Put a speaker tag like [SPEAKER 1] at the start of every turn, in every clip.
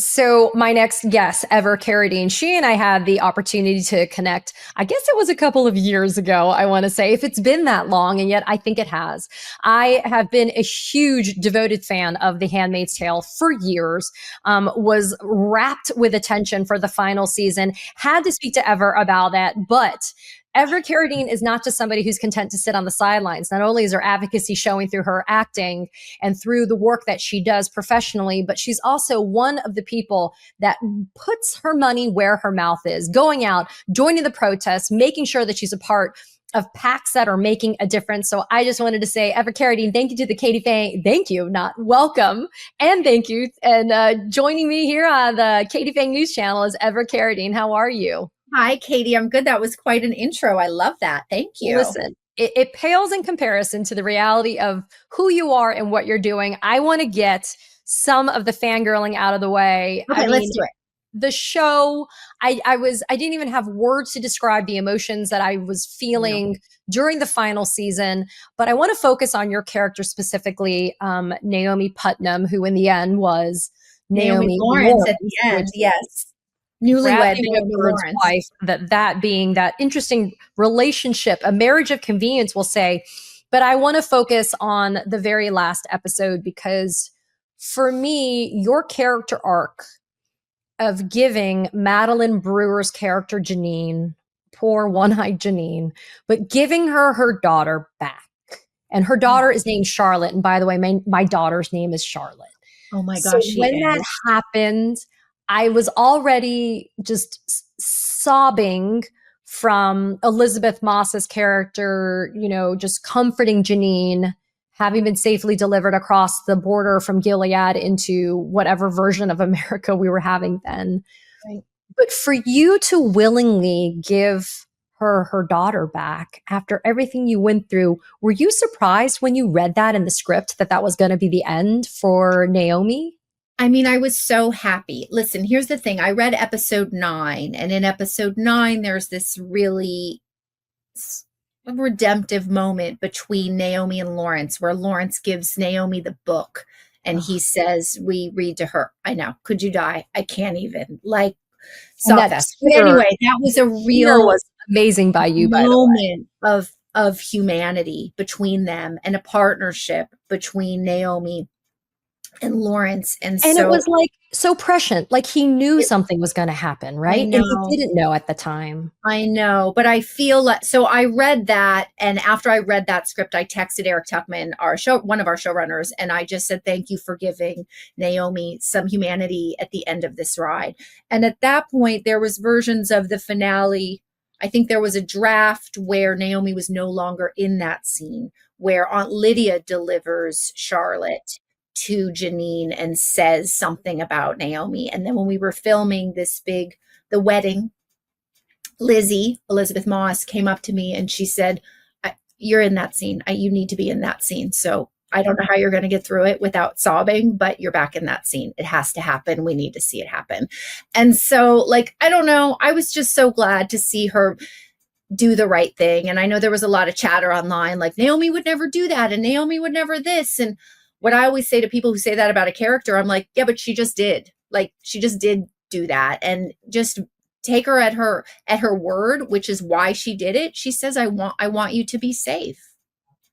[SPEAKER 1] So my next guest, Ever Carradine, she and I had the opportunity to connect. I guess it was a couple of years ago, I want to say, if it's been that long, and yet I think it has. I have been a huge devoted fan of The Handmaid's Tale for years, was wrapped with attention for the final season, had to speak to Ever about that, but Ever Carradine is not just somebody who's content to sit on the sidelines. Not only is her advocacy showing through her acting and through the work that she does professionally, but she's also one of the people that puts her money where her mouth is, going out, joining the protests, making sure that she's a part of PACs that are making a difference. So I just wanted to say, Ever Carradine, thank you to the Katie Phang. Thank you, not welcome. And thank you. And joining me here on the Katie Phang News Channel is Ever Carradine. How are you?
[SPEAKER 2] Hi, Katie. I'm good. That was quite an intro. I love that. Thank you.
[SPEAKER 1] Listen, it pales in comparison to the reality of who you are and what you're doing. I want to get some of the fangirling out of the way.
[SPEAKER 2] Okay, let's do it.
[SPEAKER 1] The show, I didn't even have words to describe the emotions that I was feeling during the final season, but I want to focus on your character specifically, Naomi Putnam, who in the end was
[SPEAKER 2] Naomi Lawrence at the end. Yes. Newlywed
[SPEAKER 1] Bird's wife, that being that interesting relationship, a marriage of convenience, we'll say. But I want to focus on the very last episode because for me, your character arc of giving Madeline Brewer's character, Janine, poor one-eyed Janine, but giving her daughter back. And her daughter is named Charlotte. And by the way, my daughter's name is Charlotte.
[SPEAKER 2] Oh my gosh.
[SPEAKER 1] So when that happened, I was already just sobbing from Elizabeth Moss's character, just comforting Janine, having been safely delivered across the border from Gilead into whatever version of America we were having then.
[SPEAKER 2] Right.
[SPEAKER 1] But for you to willingly give her daughter back after everything you went through, were you surprised when you read that in the script that was going to be the end for Naomi?
[SPEAKER 2] I mean, I was so happy. Listen, here's the thing. I read episode 9, and in episode 9, there's this really redemptive moment between Naomi and Lawrence, where Lawrence gives Naomi the book, and he says, we read to her. I know. Could you die? I can't even. Like, softest. But anyway, that was a real
[SPEAKER 1] was amazing by you, by
[SPEAKER 2] moment of humanity between them and a partnership between Naomi and Lawrence. And so,
[SPEAKER 1] it was like so prescient, like he knew something was going to happen, right? And he didn't know at the time.
[SPEAKER 2] I know, but I feel like, so I read that. And after I read that script, I texted Eric Tuchman, one of our showrunners, and I just said, thank you for giving Naomi some humanity at the end of this ride. And at that point, there was versions of the finale. I think there was a draft where Naomi was no longer in that scene, where Aunt Lydia delivers Charlotte to Janine and says something about Naomi. And then when we were filming the wedding, Lizzie, Elizabeth Moss, came up to me and she said, you're in that scene. You need to be in that scene. So I don't know how you're going to get through it without sobbing, but you're back in that scene. It has to happen. We need to see it happen. And so, I don't know. I was just so glad to see her do the right thing. And I know there was a lot of chatter online, like Naomi would never do that. And Naomi would never this. And what I always say to people who say that about a character, I'm like, yeah, but she just did. She just did do that. And just take her at her word, which is why she did it. She says, I want you to be safe.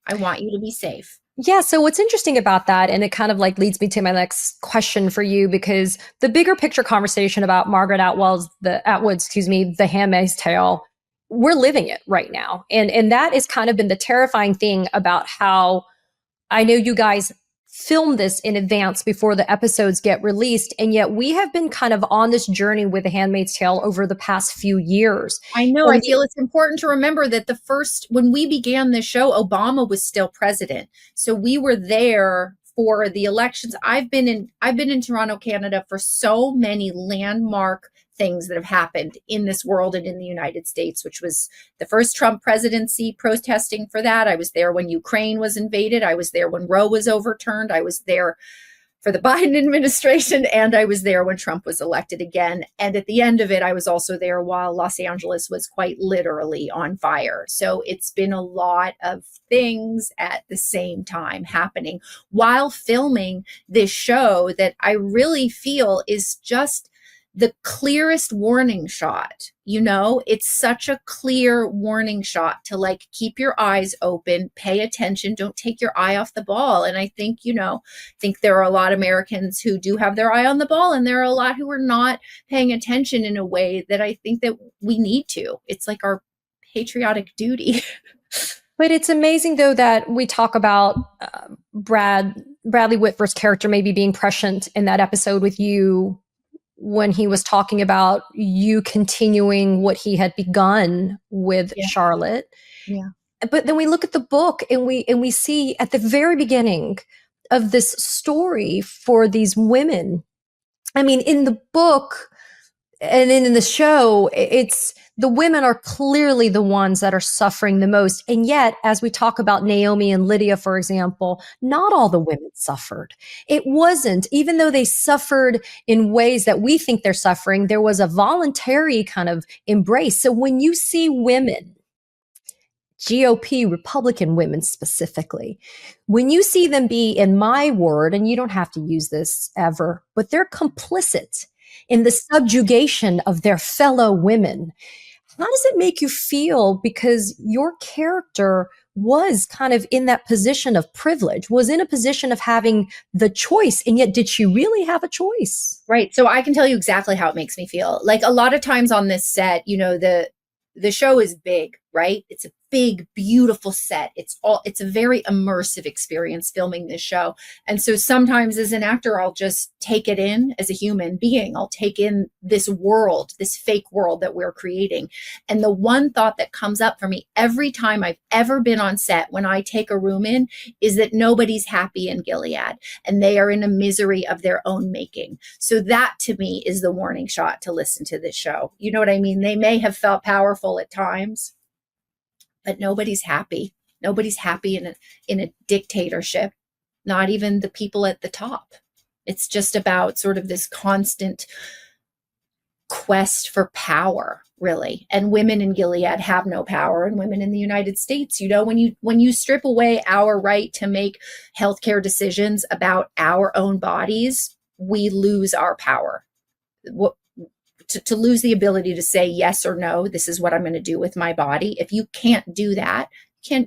[SPEAKER 2] I want you to be safe.
[SPEAKER 1] Yeah. So what's interesting about that, and it kind of leads me to my next question for you, because the bigger picture conversation about Margaret Atwood's, The Handmaid's Tale, we're living it right now. And that has kind of been the terrifying thing about how I know you guys film this in advance before the episodes get released. And yet we have been kind of on this journey with The Handmaid's Tale over the past few years.
[SPEAKER 2] I know. I feel it's important to remember that when we began the show, Obama was still president. So we were there for the elections. I've been in Toronto, Canada for so many landmark things that have happened in this world and in the United States, which was the first Trump presidency, protesting for that. I was there when Ukraine was invaded. I was there when Roe was overturned. I was there for the Biden administration, and I was there when Trump was elected again. And at the end of it, I was also there while Los Angeles was quite literally on fire. So it's been a lot of things at the same time happening while filming this show that I really feel is just the clearest warning shot. You know, it's such a clear warning shot to like keep your eyes open, pay attention, don't take your eye off the ball. And I think, you know, I think there are a lot of Americans who do have their eye on the ball, and there are a lot who are not paying attention in a way that I think that we need to. It's like our patriotic duty.
[SPEAKER 1] But it's amazing, though, that we talk about Bradley Whitford's character maybe being prescient in that episode with you when he was talking about you continuing what he had begun with Charlotte.
[SPEAKER 2] Yeah.
[SPEAKER 1] But then we look at the book and we see at the very beginning of this story for these women. I mean, in the book and in the show, it's the women are clearly the ones that are suffering the most. And yet, as we talk about Naomi and Lydia, for example, not all the women suffered. It wasn't, even though they suffered in ways that we think they're suffering, there was a voluntary kind of embrace. So when you see women, GOP, Republican women specifically, when you see them be, in my word, and you don't have to use this ever, but they're complicit in the subjugation of their fellow women. How does it make you feel? Because your character was kind of in that position of privilege, was in a position of having the choice. And yet, did she really have a choice?
[SPEAKER 2] Right. So I can tell you exactly how it makes me feel. Like a lot of times on this set, you know, the show is big, right? It's a big, beautiful set. It's a very immersive experience filming this show. And so sometimes as an actor, I'll just take it in as a human being. I'll take in this world, this fake world that we're creating. And the one thought that comes up for me every time I've ever been on set when I take a room in is that nobody's happy in Gilead and they are in a misery of their own making. So that to me is the warning shot to listen to this show. You know what I mean? They may have felt powerful at times, but nobody's happy. Nobody's happy in a dictatorship, not even the people at the top. It's just about sort of this constant quest for power, really. And women in Gilead have no power, and women in the United States, you know, when you strip away our right to make healthcare decisions about our own bodies, we lose our power. To lose the ability to say yes or no, this is what I'm going to do with my body. If you can't do that,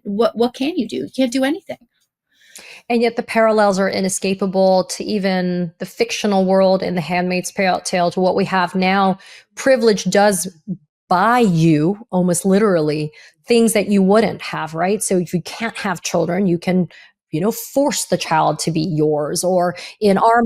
[SPEAKER 2] what can you do? You can't do anything.
[SPEAKER 1] And yet the parallels are inescapable to even the fictional world in The Handmaid's Tale to what we have now. Privilege does buy you, almost literally, things that you wouldn't have, right? So if you can't have children, you can, you know, force the child to be yours. Or in our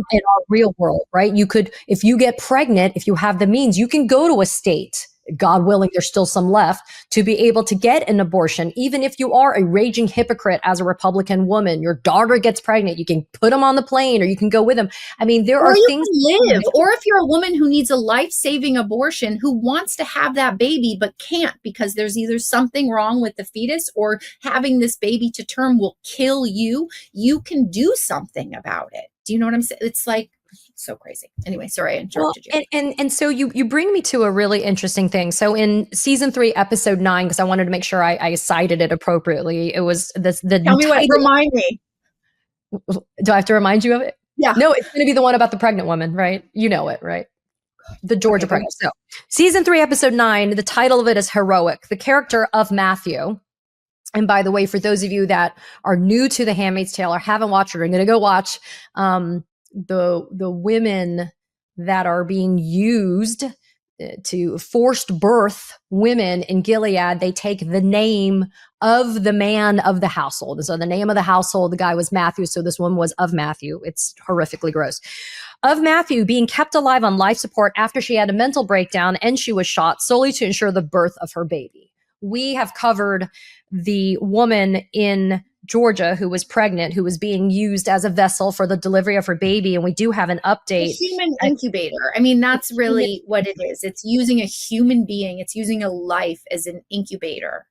[SPEAKER 1] real world, right? You could, if you get pregnant, if you have the means, you can go to a state, God willing, there's still some left, to be able to get an abortion. Even if you are a raging hypocrite as a Republican woman, your daughter gets pregnant, you can put them on the plane or you can go with them. I mean, there are things
[SPEAKER 2] live. Or if you're a woman who needs a life-saving abortion, who wants to have that baby but can't because there's either something wrong with the fetus or having this baby to term will kill you, you can do something about it. Do you know what I'm saying? It's like so crazy. Anyway, sorry I interrupted you.
[SPEAKER 1] And so you bring me to a really interesting thing. So in season 3, episode 9, because I wanted to make sure I cited it appropriately. It was the
[SPEAKER 2] Tell me what. Remind me.
[SPEAKER 1] Do I have to remind you of it?
[SPEAKER 2] Yeah.
[SPEAKER 1] No, it's going to be the one about the pregnant woman, right? You know it, right? The Georgia pregnant. So season 3, episode 9. The title of it is Heroic. The character of Matthew. And by the way, for those of you that are new to The Handmaid's Tale or haven't watched it, are going to go watch the women that are being used to forced birth women in Gilead. They take the name of the man of the household. And so the name of the household, the guy was Matthew. So this one was of Matthew. It's horrifically gross. Of Matthew being kept alive on life support after she had a mental breakdown and she was shot solely to ensure the birth of her baby. We have covered the woman in Georgia who was pregnant, who was being used as a vessel for the delivery of her baby. And we do have an update.
[SPEAKER 2] A human incubator. I mean, that's really what it is. It's using a human being. It's using a life as an incubator.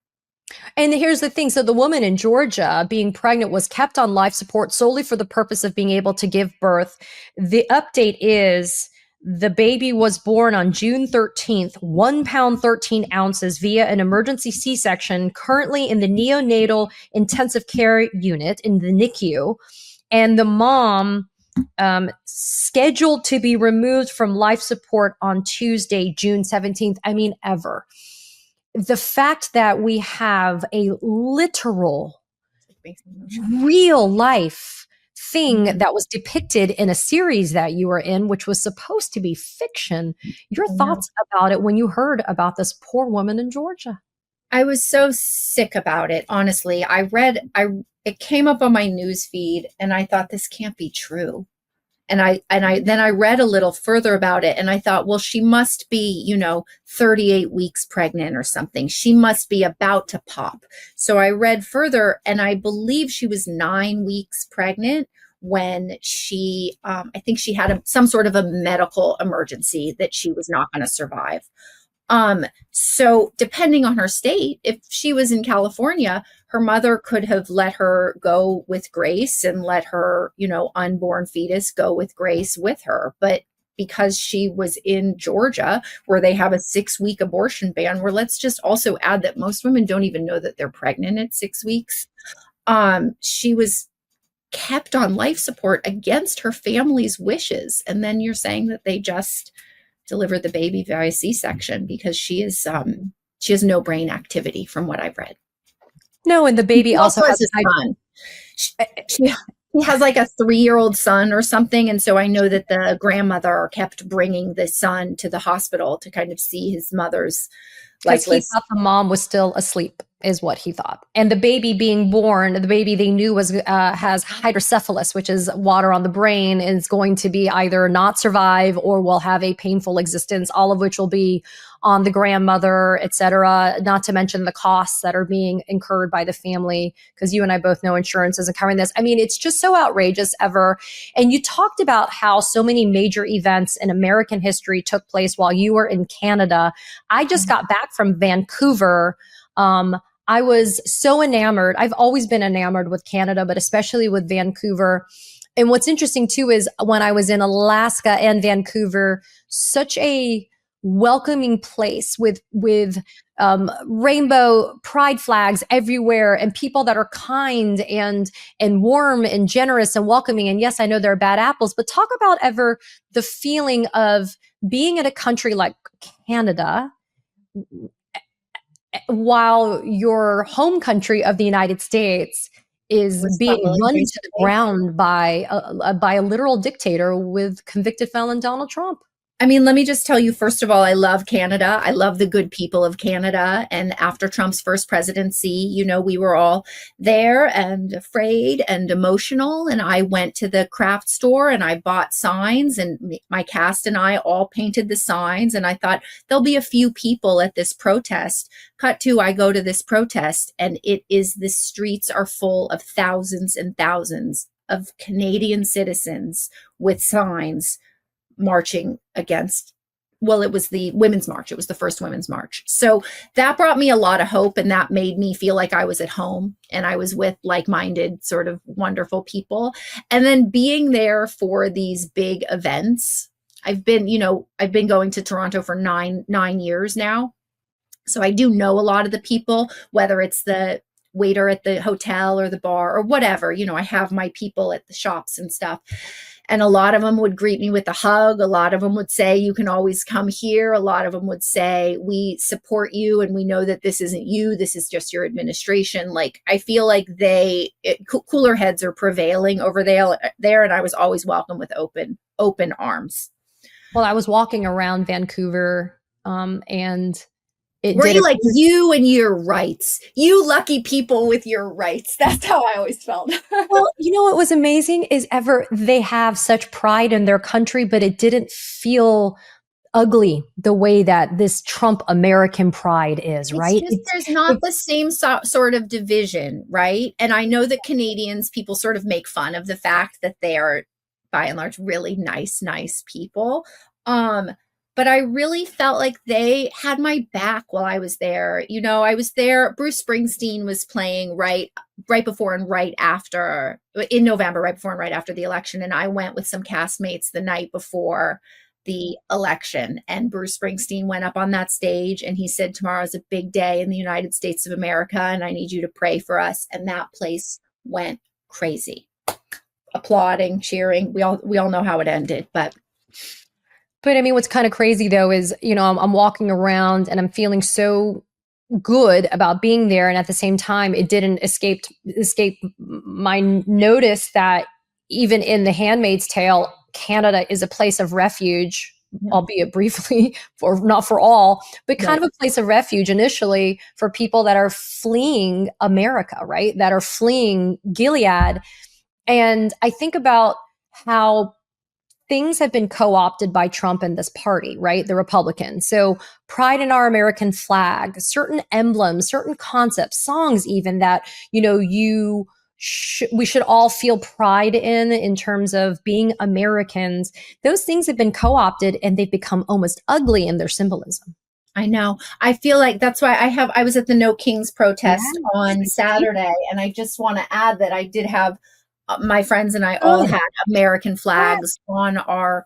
[SPEAKER 1] And here's the thing. So the woman in Georgia being pregnant was kept on life support solely for the purpose of being able to give birth. The update is the baby was born on June 13th, 1 pound, 13 ounces via an emergency C-section, currently in the neonatal intensive care unit in the NICU. And the mom scheduled to be removed from life support on Tuesday, June 17th. I mean, ever. The fact that we have a literal, real life thing that was depicted in a series that you were in, which was supposed to be fiction. Your thoughts about it when you heard about this poor woman in Georgia?
[SPEAKER 2] I was so sick about it, honestly. It came up on my news feed and I thought this can't be true. Then I read a little further about it and I thought, well, she must be, 38 weeks pregnant or something. She must be about to pop. So I read further and I believe she was 9 weeks pregnant when I think she had some sort of a medical emergency that she was not going to survive. So depending on her state, if she was in California, her mother could have let her go with grace and let her, unborn fetus go with grace with her. But because she was in Georgia, where they have a 6-week abortion ban, where let's just also add that most women don't even know that they're pregnant at 6 weeks. She was kept on life support against her family's wishes. And then you're saying that they just delivered the baby via C-section because she has no brain activity from what I've read.
[SPEAKER 1] No, and the baby also has
[SPEAKER 2] a son. She has like a 3-year-old son or something. And so I know that the grandmother kept bringing the son to the hospital to kind of see his mother's
[SPEAKER 1] because he thought the mom was still asleep, is what he thought. And the baby being born, the baby they knew has hydrocephalus, which is water on the brain, is going to be either not survive or will have a painful existence, all of which will be on the grandmother, et cetera, not to mention the costs that are being incurred by the family, because you and I both know insurance isn't covering this. I mean, it's just so outrageous ever. And you talked about how so many major events in American history took place while you were in Canada. I just got back from Vancouver. I was so enamored. I've always been enamored with Canada, but especially with Vancouver. And what's interesting too is when I was in Alaska and Vancouver, such a welcoming place with rainbow pride flags everywhere and people that are kind and warm and generous and welcoming. And yes, I know there are bad apples, but talk about ever the feeling of being in a country like Canada while your home country of the United States is being run to the ground by a literal dictator with convicted felon Donald Trump.
[SPEAKER 2] I mean, let me just tell you, first of all, I love Canada. I love the good people of Canada. And after Trump's first presidency, we were all there and afraid and emotional. And I went to the craft store and I bought signs, and my cast and I all painted the signs. And I thought there'll be a few people at this protest. Cut to, I go to this protest and the streets are full of thousands and thousands of Canadian citizens with signs marching against, well, it was the women's march. It was the first women's march. So that brought me a lot of hope, and that made me feel like I was at home and I was with like-minded sort of wonderful people. And then being there for these big events, I've been going to Toronto for nine years now. So I do know a lot of the people, whether it's the waiter at the hotel or the bar or whatever. I have my people at the shops and stuff. And a lot of them would greet me with a hug. A lot of them would say, you can always come here. A lot of them would say, we support you and we know that this isn't you. This is just your administration. Like, I feel like cooler heads are prevailing over there. And I was always welcome with open arms.
[SPEAKER 1] Well, I was walking around Vancouver and
[SPEAKER 2] were you like, you and your rights, you lucky people with your rights? That's how I always felt.
[SPEAKER 1] Well, what was amazing is they have such pride in their country, but it didn't feel ugly the way that this Trump American pride is, right?
[SPEAKER 2] There's not the same sort of division, right? And I know that Canadians, people sort of make fun of the fact that they are, by and large, really nice people. but I really felt like they had my back while I was there. I was there. Bruce Springsteen was playing right before and right after in November, right before and right after the election. And I went with some castmates the night before the election. And Bruce Springsteen went up on that stage and he said, "Tomorrow's a big day in the United States of America, and I need you to pray for us." And that place went crazy. Applauding, cheering. We all know how it ended,
[SPEAKER 1] But I mean, what's kind of crazy though is, I'm walking around and I'm feeling so good about being there, and at the same time, it didn't escape my notice that even in The Handmaid's Tale, Canada is a place of refuge,
[SPEAKER 2] yeah.
[SPEAKER 1] albeit briefly, for not for all, but kind
[SPEAKER 2] Right.
[SPEAKER 1] of a place of refuge initially for people that are fleeing America, right? That are fleeing Gilead. And I think about how things have been co-opted by Trump and this party, right? The Republicans. So pride in our American flag, certain emblems, certain concepts, songs even that, we should all feel pride in terms of being Americans. Those things have been co-opted and they've become almost ugly in their symbolism.
[SPEAKER 2] I know. I feel like that's why I was at the No Kings
[SPEAKER 1] Yeah.
[SPEAKER 2] protest on Saturday, and I just want to add that I did have my friends and I all had American flags on our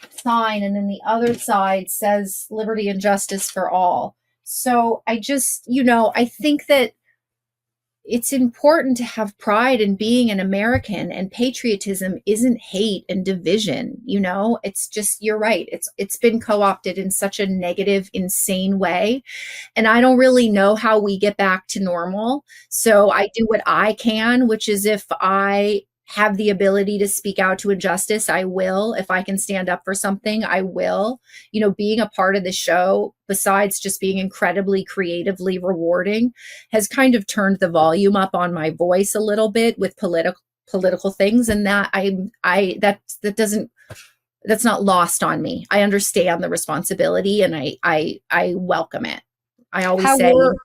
[SPEAKER 2] sign, and then the other side says liberty and justice for all. So I think that it's important to have pride in being an American, and patriotism isn't hate and division. It's just, you're right. It's been co-opted in such a negative, insane way. And I don't really know how we get back to normal. So I do what I can, which is if I have the ability to speak out to injustice, I will. If I can stand up for something, I will. Being a part of the show, besides just being incredibly creatively rewarding, has kind of turned the volume up on my voice a little bit with political things, and that that's not lost on me. I understand the responsibility, and I welcome it. I always
[SPEAKER 1] How
[SPEAKER 2] say,
[SPEAKER 1] were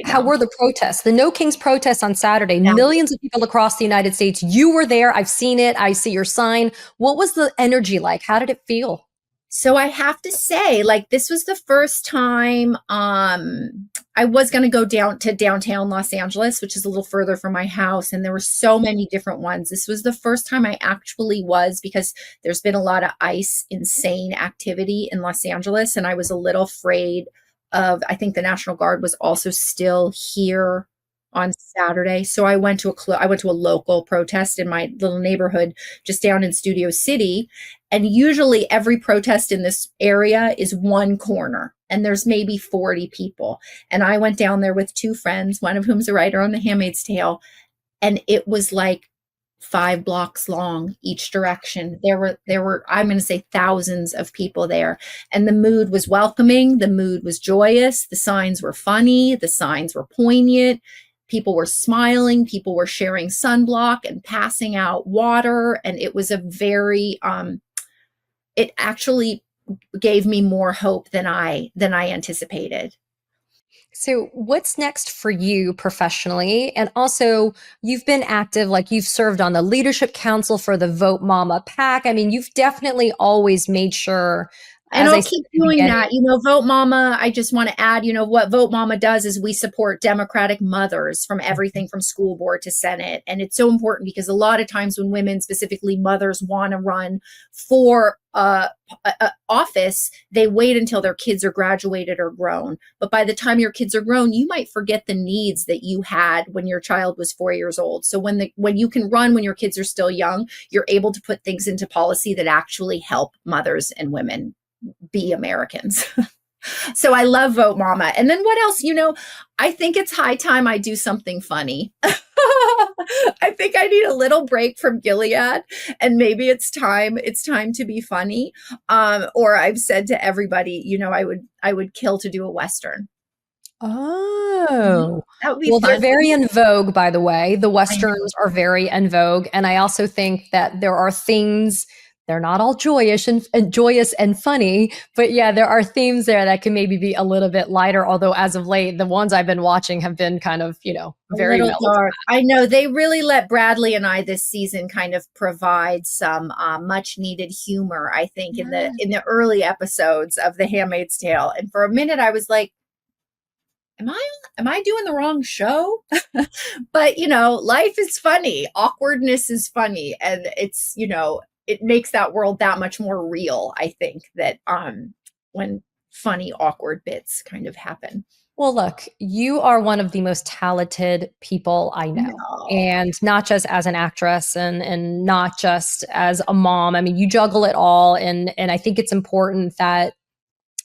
[SPEAKER 1] How were the protests? The No Kings protests on Saturday,
[SPEAKER 2] yeah.
[SPEAKER 1] millions of people across the United States. You were there. I've seen it. I see your sign. What was the energy like? How did it feel?
[SPEAKER 2] So I have to say, like, this was the first time I was going to go down to downtown Los Angeles, which is a little further from my house, and there were so many different ones. This was the first time I actually was, because there's been a lot of ICE insane activity in Los Angeles, and I was a little afraid of, I think the National Guard was also still here on Saturday. So I went to a local protest in my little neighborhood just down in Studio City. And usually every protest in this area is one corner, and there's maybe 40 people. And I went down there with two friends, one of whom's a writer on The Handmaid's Tale. And it was like 5 blocks long each direction. There were, I'm going to say, thousands of people there. And the mood was welcoming. The mood was joyous. The signs were funny. The signs were poignant. People were smiling. People were sharing sunblock and passing out water. And it was a very, it actually gave me more hope than I anticipated.
[SPEAKER 1] So, what's next for you professionally? And also, you've been active, like you've served on the leadership council for the Vote Mama PAC. I mean, you've definitely always made sure,
[SPEAKER 2] And
[SPEAKER 1] as I
[SPEAKER 2] I'll
[SPEAKER 1] said
[SPEAKER 2] keep
[SPEAKER 1] at the
[SPEAKER 2] doing
[SPEAKER 1] beginning,
[SPEAKER 2] that. Vote Mama, I just want to add, what Vote Mama does is we support Democratic mothers from everything from school board to Senate. And it's so important because a lot of times when women, specifically mothers, want to run for office, they wait until their kids are graduated or grown. But by the time your kids are grown, you might forget the needs that you had when your child was 4 years old. So when you can run when your kids are still young, you're able to put things into policy that actually help mothers and women be Americans. So I love Vote Mama. And then what else? I think it's high time I do something funny. I think I need a little break from Gilead, and maybe it's time to be funny. Or I've said to everybody, I would kill to do a Western.
[SPEAKER 1] oh,
[SPEAKER 2] That would be
[SPEAKER 1] well, they're
[SPEAKER 2] fun.
[SPEAKER 1] very in vogue, by the way. The
[SPEAKER 2] I know.
[SPEAKER 1] Westerns are very in vogue. And I also think that there are things they're not all joyous and funny, but yeah, there are themes there that can maybe be a little bit lighter. Although as of late, the ones I've been watching have been kind of,
[SPEAKER 2] A
[SPEAKER 1] very
[SPEAKER 2] little
[SPEAKER 1] melodramatic.
[SPEAKER 2] dark. I know they really let Bradley and I this season kind of provide some much needed humor, I think, in
[SPEAKER 1] Yeah.
[SPEAKER 2] the early episodes of The Handmaid's Tale. And for a minute I was like, am I doing the wrong show? But life is funny. Awkwardness is funny. And it's, it makes that world that much more real, I think, that when funny, awkward bits kind of happen.
[SPEAKER 1] Well, look, you are one of the most talented people I know.
[SPEAKER 2] No.
[SPEAKER 1] And not just as an actress and not just as a mom. I mean, you juggle it all. And I think it's important that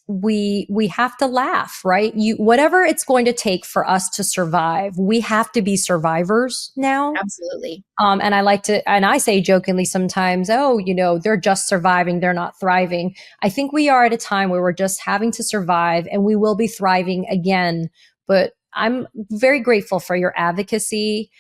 [SPEAKER 1] we have to laugh, right? Whatever it's going to take for us to survive, we have to be survivors now.
[SPEAKER 2] Absolutely.
[SPEAKER 1] And I say jokingly sometimes, oh, they're just surviving, they're not thriving. I think we are at a time where we're just having to survive, and we will be thriving again. But I'm very grateful for your advocacy.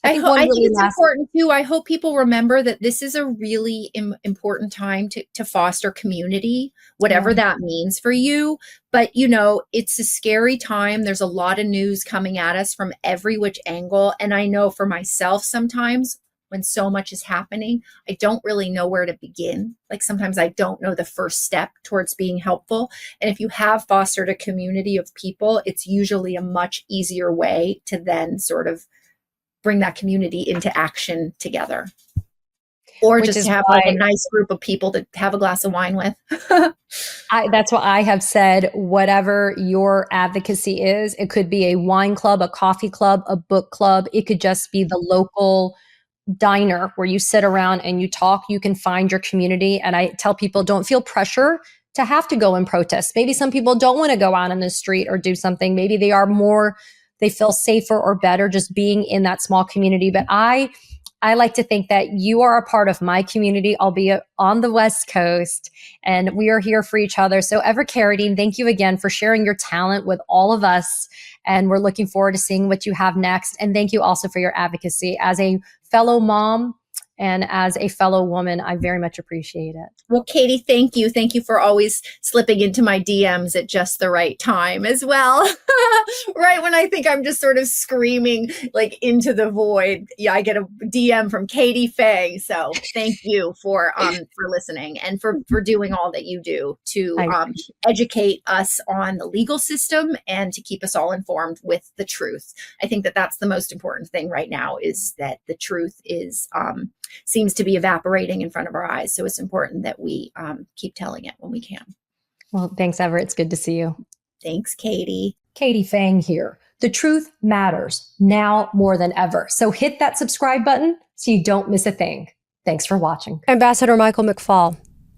[SPEAKER 2] I think it's important too. I hope people remember that this is a really important time to foster community, whatever that means for you. But, it's a scary time. There's a lot of news coming at us from every which angle. And I know for myself, sometimes when so much is happening, I don't really know where to begin. Like sometimes I don't know the first step towards being helpful. And if you have fostered a community of people, it's usually a much easier way to then sort of bring that community into action together, or just have like a nice group of people to have a glass of wine with.
[SPEAKER 1] That's what I have said. Whatever your advocacy is, it could be a wine club, a coffee club, a book club. It could just be the local diner where you sit around and you talk. You can find your community. And I tell people, don't feel pressure to have to go and protest. Maybe some people don't want to go out in the street or do something. Maybe they feel safer or better just being in that small community. But I like to think that you are a part of my community, albeit on the West Coast, and we are here for each other. So Ever Carradine, thank you again for sharing your talent with all of us. And we're looking forward to seeing what you have next. And thank you also for your advocacy. As a fellow mom and as a fellow woman, I very much appreciate it.
[SPEAKER 2] Well, Katie, thank you. Thank you for always slipping into my DMs at just the right time as well. Right when I think I'm just sort of screaming like into the void. Yeah, I get a DM from Katie Phang. So thank you for listening and for doing all that you do to educate us on the legal system and to keep us all informed with the truth. I think that that's the most important thing right now, is that the truth seems to be evaporating in front of our eyes. So it's important that we keep telling it when we can.
[SPEAKER 1] Well, thanks, Ever. It's good to see you.
[SPEAKER 2] Thanks, Katie.
[SPEAKER 1] Katie Phang here. The truth matters now more than ever. So hit that subscribe button so you don't miss a thing. Thanks for watching. Ambassador Michael McFaul,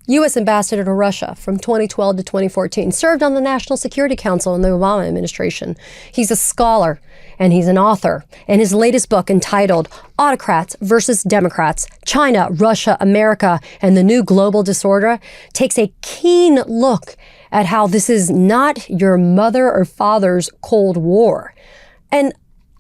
[SPEAKER 1] U.S. Ambassador to Russia from 2012 to 2014, served on the National Security Council in the Obama administration. He's a scholar and he's an author. And his latest book, entitled Autocrats versus Democrats, China, Russia, America, and the New Global Disorder, takes a keen look at how this is not your mother or father's Cold War. And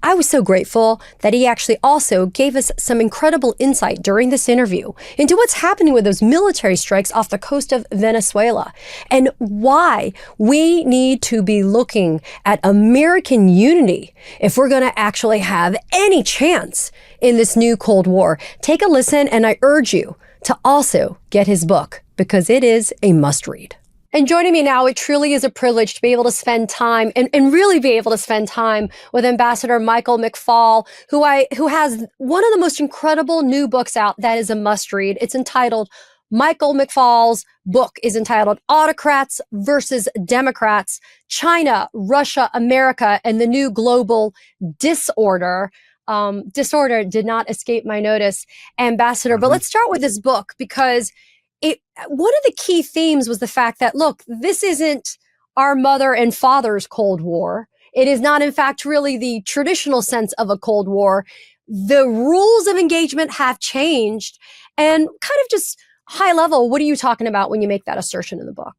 [SPEAKER 1] I was so grateful that he actually also gave us some incredible insight during this interview into what's happening with those military strikes off the coast of Venezuela and why we need to be looking at American unity if we're going to actually have any chance in this new Cold War. Take a listen, and I urge you to also get his book because it is a must read. And joining me now, it truly is a privilege to be able to spend time and really be able to spend time with Ambassador Michael McFaul, who has one of the most incredible new books out that is a must read. It's entitled, Michael McFaul's book is entitled Autocrats versus Democrats, China, Russia, America, and the New Global Disorder. Disorder did not escape my notice, Ambassador. But let's start with this book, because one of the key themes was the fact that, look, this isn't our mother and father's Cold War. It is not, in fact, really the traditional sense of a Cold War. The rules of engagement have changed. And kind of just high level, what are you talking about when you make that assertion in the book?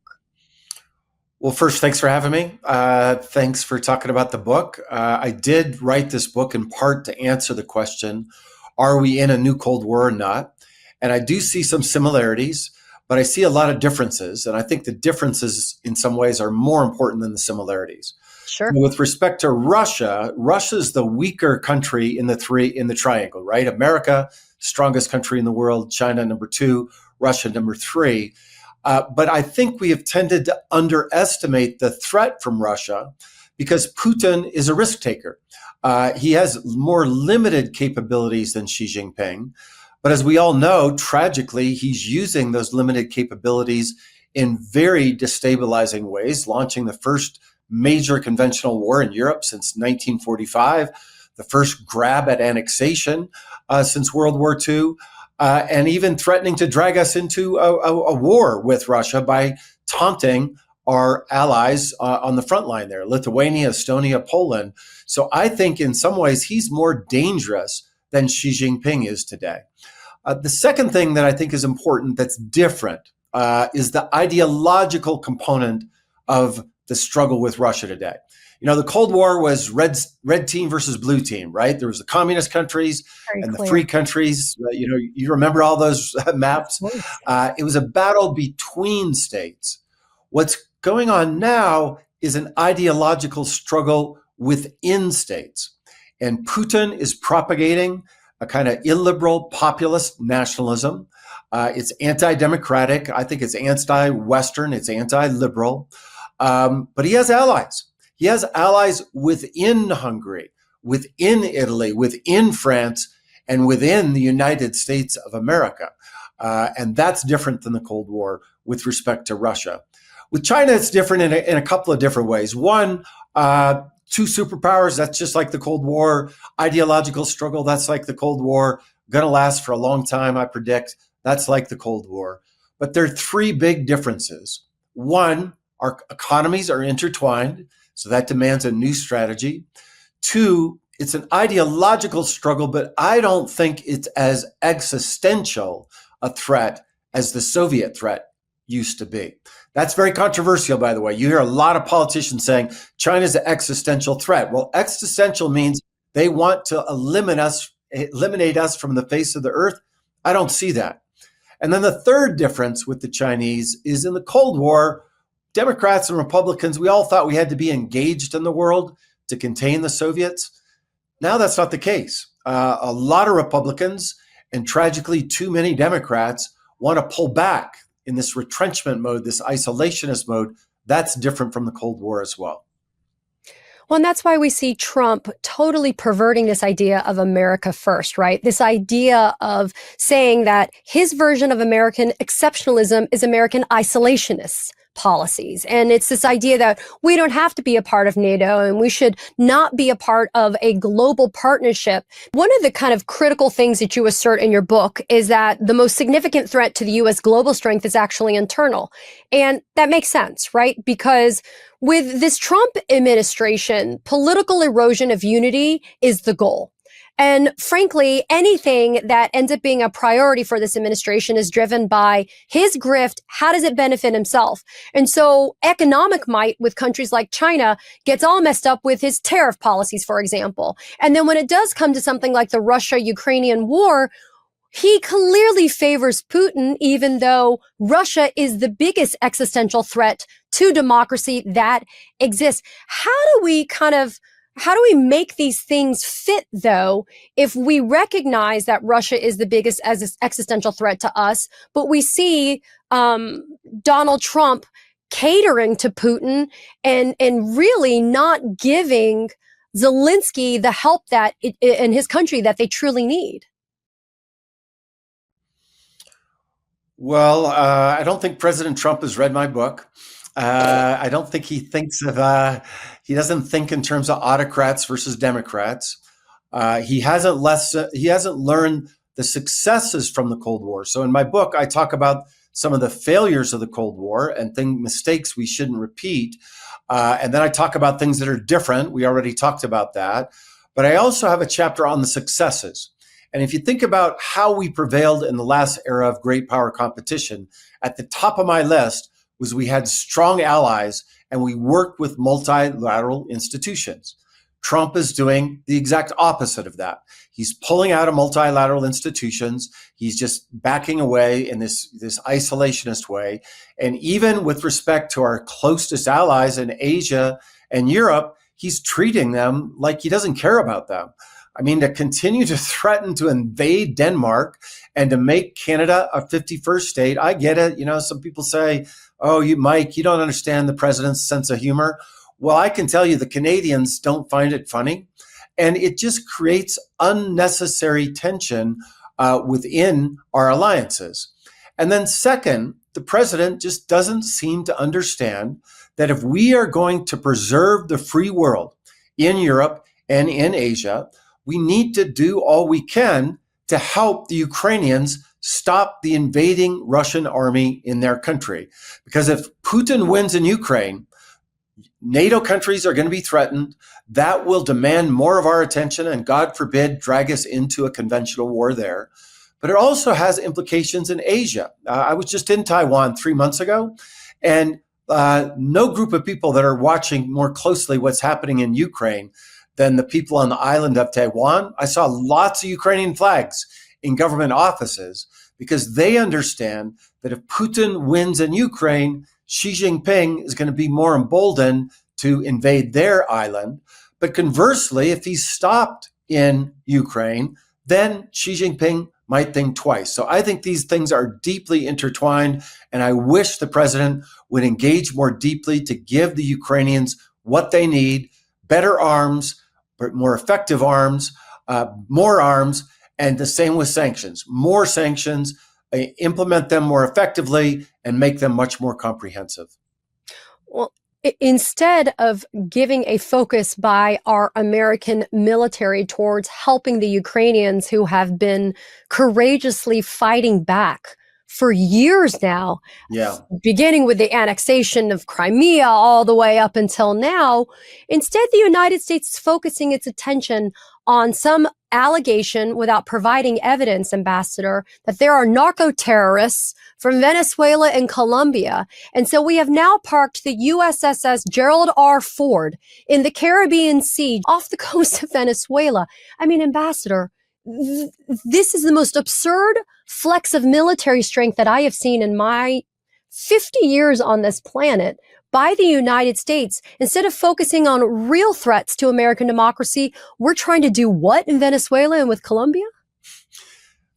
[SPEAKER 3] Well, first, thanks for having me. Thanks for talking about the book. I did write this book in part to answer the question, are we in a new Cold War or not? And I do see some similarities, but I see a lot of differences. And I think the differences in some ways are more important than the similarities.
[SPEAKER 1] Sure.
[SPEAKER 3] So with respect to Russia, Russia's the weaker country in the triangle, right? America, strongest country in the world, China number 2, Russia number 3. But I think we have tended to underestimate the threat from Russia because Putin is a risk taker. He has more limited capabilities than Xi Jinping. But as we all know, tragically, he's using those limited capabilities in very destabilizing ways, launching the first major conventional war in Europe since 1945, the first grab at annexation since World War II, and even threatening to drag us into a war with Russia by taunting our allies on the front line there, Lithuania, Estonia, Poland. So I think in some ways he's more dangerous than Xi Jinping is today. The second thing that I think is important that's different is the ideological component of the struggle with Russia today. You know, the Cold War was red team versus blue team, right? There was the communist countries and the free countries. You remember all those maps? It was a battle between states. What's going on now is an ideological struggle within states. And Putin is propagating a kind of illiberal populist nationalism. It's anti-democratic. I think it's anti-Western. It's anti-liberal. But he has allies. He has allies within Hungary, within Italy, within France, and within the United States of America. And that's different than the Cold War with respect to Russia. With China, it's different in a couple of different ways. One, 2 superpowers, that's just like the Cold War. Ideological struggle, that's like the Cold War. Going to last for a long time, I predict. That's like the Cold War. But there are 3 big differences. One, our economies are intertwined, so that demands a new strategy. 2, it's an ideological struggle, but I don't think it's as existential a threat as the Soviet threat used to be. That's very controversial, by the way. You hear a lot of politicians saying China's an existential threat. Well, existential means they want to eliminate us from the face of the earth. I don't see that. And then the third difference with the Chinese is in the Cold War, Democrats and Republicans, we all thought we had to be engaged in the world to contain the Soviets. Now that's not the case. A lot of Republicans and tragically too many Democrats want to pull back in this retrenchment mode, this isolationist mode. That's different from the Cold War as well.
[SPEAKER 1] Well, and that's why we see Trump totally perverting this idea of America first, right? This idea of saying that his version of American exceptionalism is American isolationist policies. And it's this idea that we don't have to be a part of NATO and we should not be a part of a global partnership. One of the kind of critical things that you assert in your book is that the most significant threat to the U.S. global strength is actually internal. And that makes sense, right? Because with this Trump administration, political erosion of unity is the goal. And frankly, anything that ends up being a priority for this administration is driven by his grift. How does it benefit himself? And so economic might with countries like China gets all messed up with his tariff policies, for example. And then when it does come to something like the Russia-Ukrainian war, he clearly favors Putin, even though Russia is the biggest existential threat to democracy that exists. How do we make these things fit, though, if we recognize that Russia is the biggest existential threat to us, but we see Donald Trump catering to Putin and really not giving Zelensky the help that in his country that they truly need?
[SPEAKER 3] Well, I don't think President Trump has read my book. I don't think he thinks he doesn't think in terms of autocrats versus Democrats. He hasn't learned the successes from the Cold War. So in my book, I talk about some of the failures of the Cold War and mistakes we shouldn't repeat. And then I talk about things that are different. We already talked about that. But I also have a chapter on the successes. And if you think about how we prevailed in the last era of great power competition, at the top of my list was we had strong allies and we worked with multilateral institutions. Trump is doing the exact opposite of that. He's pulling out of multilateral institutions. He's just backing away in this isolationist way. And even with respect to our closest allies in Asia and Europe, he's treating them like he doesn't care about them. I mean, to continue to threaten to invade Denmark and to make Canada a 51st state, I get it. Some people say, oh, Mike, you don't understand the president's sense of humor. Well, I can tell you the Canadians don't find it funny. And it just creates unnecessary tension within our alliances. And then second, the president just doesn't seem to understand that if we are going to preserve the free world in Europe and in Asia, we need to do all we can to help the Ukrainians stop the invading Russian army in their country. Because if Putin wins in Ukraine, NATO countries are going to be threatened. That will demand more of our attention and, God forbid, drag us into a conventional war there. But it also has implications in Asia. I was just in Taiwan 3 months ago, and no group of people that are watching more closely what's happening in Ukraine than the people on the island of Taiwan. I saw lots of Ukrainian flags in government offices because they understand that if Putin wins in Ukraine, Xi Jinping is going to be more emboldened to invade their island. But conversely, if he's stopped in Ukraine, then Xi Jinping might think twice. So I think these things are deeply intertwined, and I wish the president would engage more deeply to give the Ukrainians what they need: better arms, but more effective arms, more arms, and the same with sanctions. More sanctions, implement them more effectively, and make them much more comprehensive.
[SPEAKER 1] Well, instead of giving a focus by our American military towards helping the Ukrainians who have been courageously fighting back for years now, beginning with the annexation of Crimea all the way up until now, instead the United States is focusing its attention on some allegation without providing evidence, Ambassador, that there are narco-terrorists from Venezuela and Colombia. And so we have now parked the USS Gerald R. Ford in the Caribbean Sea off the coast of Venezuela. I mean, Ambassador, this is the most absurd flex of military strength that I have seen in my 50 years on this planet by the United States. Instead of focusing on real threats to American democracy, we're trying to do what in Venezuela and with Colombia?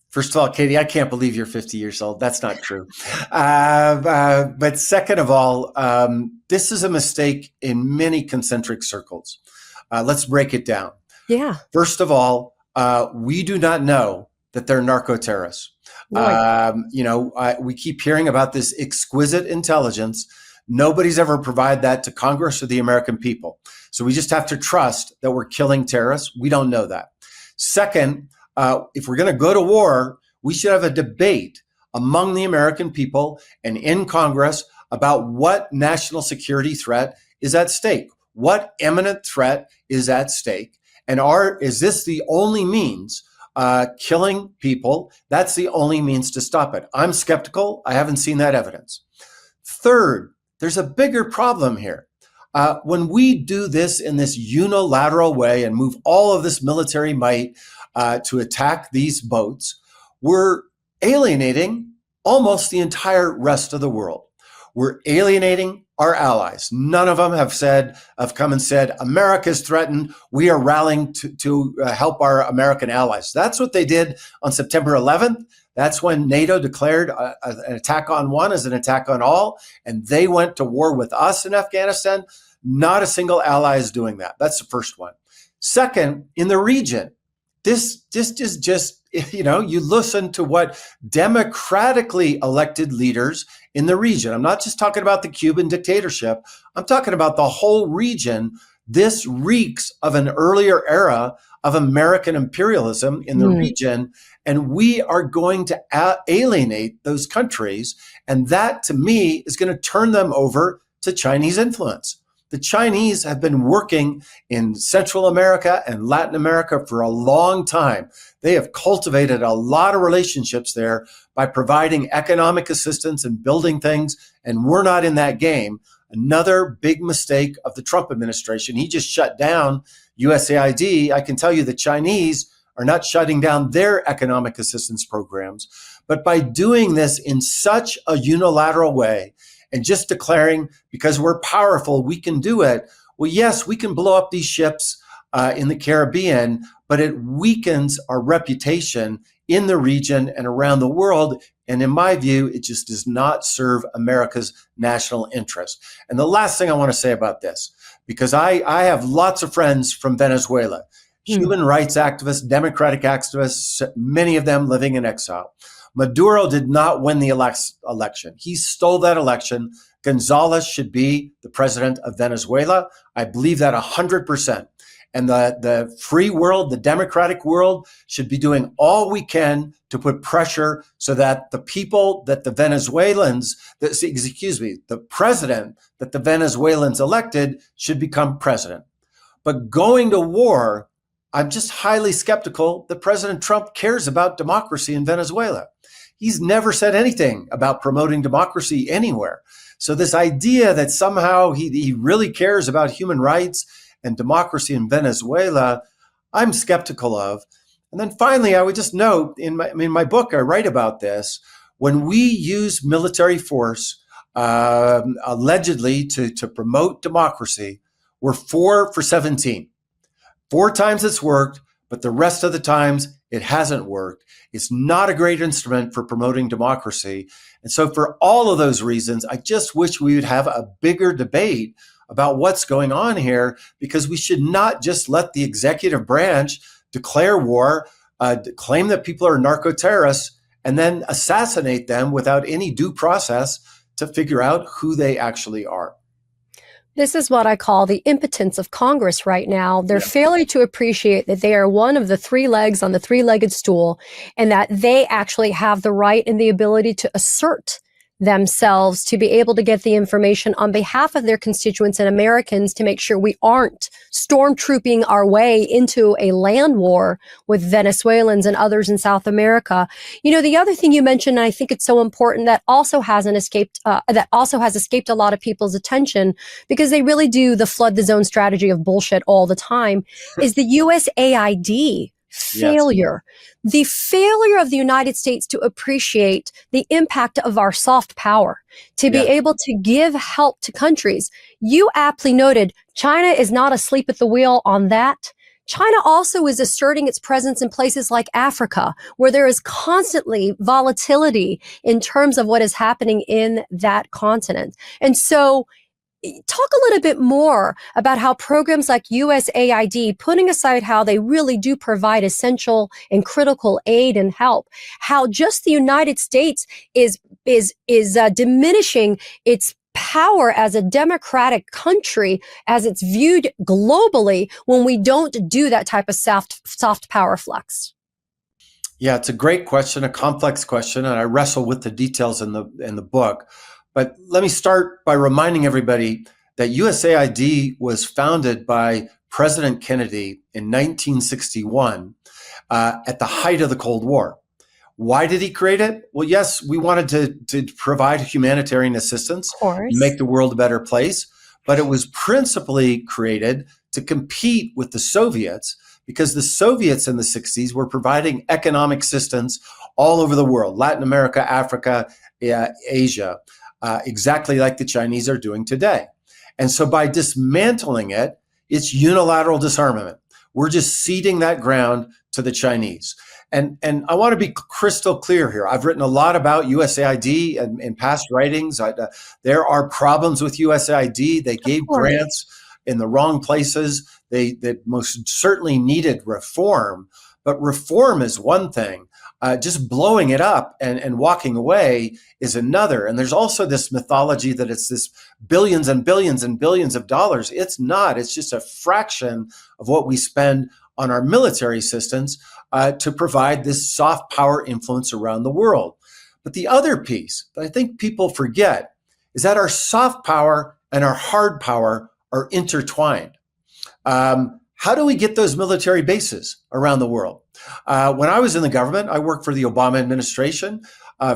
[SPEAKER 3] First of all, Katie, I can't believe you're 50 years old. That's not true. But second of all, this is a mistake in many concentric circles. Let's break it down.
[SPEAKER 1] Yeah.
[SPEAKER 3] First of all, we do not know that they're narco-terrorists. We keep hearing about this exquisite intelligence. Nobody's ever provided that to Congress or the American people. So we just have to trust that we're killing terrorists. We don't know that. Second, if we're going to go to war, we should have a debate among the American people and in Congress about what national security threat is at stake. What imminent threat is at stake? And is this the only means, killing people? That's the only means to stop it. I'm skeptical. I haven't seen that evidence. Third, there's a bigger problem here. When we do this in this unilateral way and move all of this military might to attack these boats, we're alienating almost the entire rest of the world. We're alienating our allies. None of them have come and said, America's threatened. We are rallying to help our American allies. That's what they did on September 11th. That's when NATO declared an attack on one as an attack on all, and they went to war with us in Afghanistan. Not a single ally is doing that. That's the first one. Second, in the region, this is just, you listen to what democratically elected leaders in the region. I'm not just talking about the Cuban dictatorship. I'm talking about the whole region. This reeks of an earlier era of American imperialism in the region. And we are going to alienate those countries. And that, to me, is going to turn them over to Chinese influence. The Chinese have been working in Central America and Latin America for a long time. They have cultivated a lot of relationships there by providing economic assistance and building things. And we're not in that game. Another big mistake of the Trump administration. He just shut down USAID. I can tell you the Chinese are not shutting down their economic assistance programs, but by doing this in such a unilateral way and just declaring, because we're powerful, we can do it. Well, yes, we can blow up these ships in the Caribbean, but it weakens our reputation in the region and around the world. And in my view, it just does not serve America's national interest. And the last thing I want to say about this, because I have lots of friends from Venezuela, human rights activists, democratic activists, many of them living in exile. Maduro did not win the election. He stole that election. Gonzalez should be the president of Venezuela. I believe that 100%. And the free world, the democratic world, should be doing all we can to put pressure so that the people that the Venezuelans, the president that the Venezuelans elected should become president. But going to war, I'm just highly skeptical that President Trump cares about democracy in Venezuela. He's never said anything about promoting democracy anywhere. So this idea that somehow he really cares about human rights and democracy in Venezuela, I'm skeptical of. And then finally, I would just note in my book, I write about this. When we use military force allegedly to promote democracy, we're 4 for 17. 4 times it's worked, but the rest of the times it hasn't worked. It's not a great instrument for promoting democracy. And so for all of those reasons, I just wish we would have a bigger debate about what's going on here, because we should not just let the executive branch declare war, claim that people are narco-terrorists, and then assassinate them without any due process to figure out who they actually are.
[SPEAKER 1] This is what I call the impotence of Congress right now. Their failure to appreciate that they are one of the 3 legs on the 3-legged stool, and that they actually have the right and the ability to assert themselves to be able to get the information on behalf of their constituents and Americans to make sure we aren't stormtrooping our way into a land war with Venezuelans and others in South America. You know, the other thing you mentioned, and I think it's so important, that also has escaped a lot of people's attention, because they really do the flood the zone strategy of bullshit all the time, is the USAID failure. Yes. The failure of the United States to appreciate the impact of our soft power, to be able to give help to countries. You aptly noted, China is not asleep at the wheel on that. China also is asserting its presence in places like Africa, where there is constantly volatility in terms of what is happening in that continent. And so talk a little bit more about how programs like USAID, putting aside how they really do provide essential and critical aid and help, how just the United States is diminishing its power as a democratic country as it's viewed globally when we don't do that type of soft power flux.
[SPEAKER 3] Yeah, it's a great question, a complex question, and I wrestle with the details in the book. But let me start by reminding everybody that USAID was founded by President Kennedy in 1961 at the height of the Cold War. Why did he create it? Well, yes, we wanted to provide humanitarian assistance and make the world a better place, but it was principally created to compete with the Soviets, because the Soviets in the 60s were providing economic assistance all over the world, Latin America, Africa, Asia. Exactly like the Chinese are doing today. And so by dismantling it, it's unilateral disarmament. We're just ceding that ground to the Chinese. And I want to be crystal clear here. I've written a lot about USAID in past writings. There are problems with USAID. They gave grants in the wrong places. They most certainly needed reform. But reform is one thing. Just blowing it up and walking away is another. And there's also this mythology that it's this billions and billions and billions of dollars. It's not. It's just a fraction of what we spend on our military assistance to provide this soft power influence around the world. But the other piece that I think people forget is that our soft power and our hard power are intertwined. How do we get those military bases around the world? When I was in the government, I worked for the Obama administration.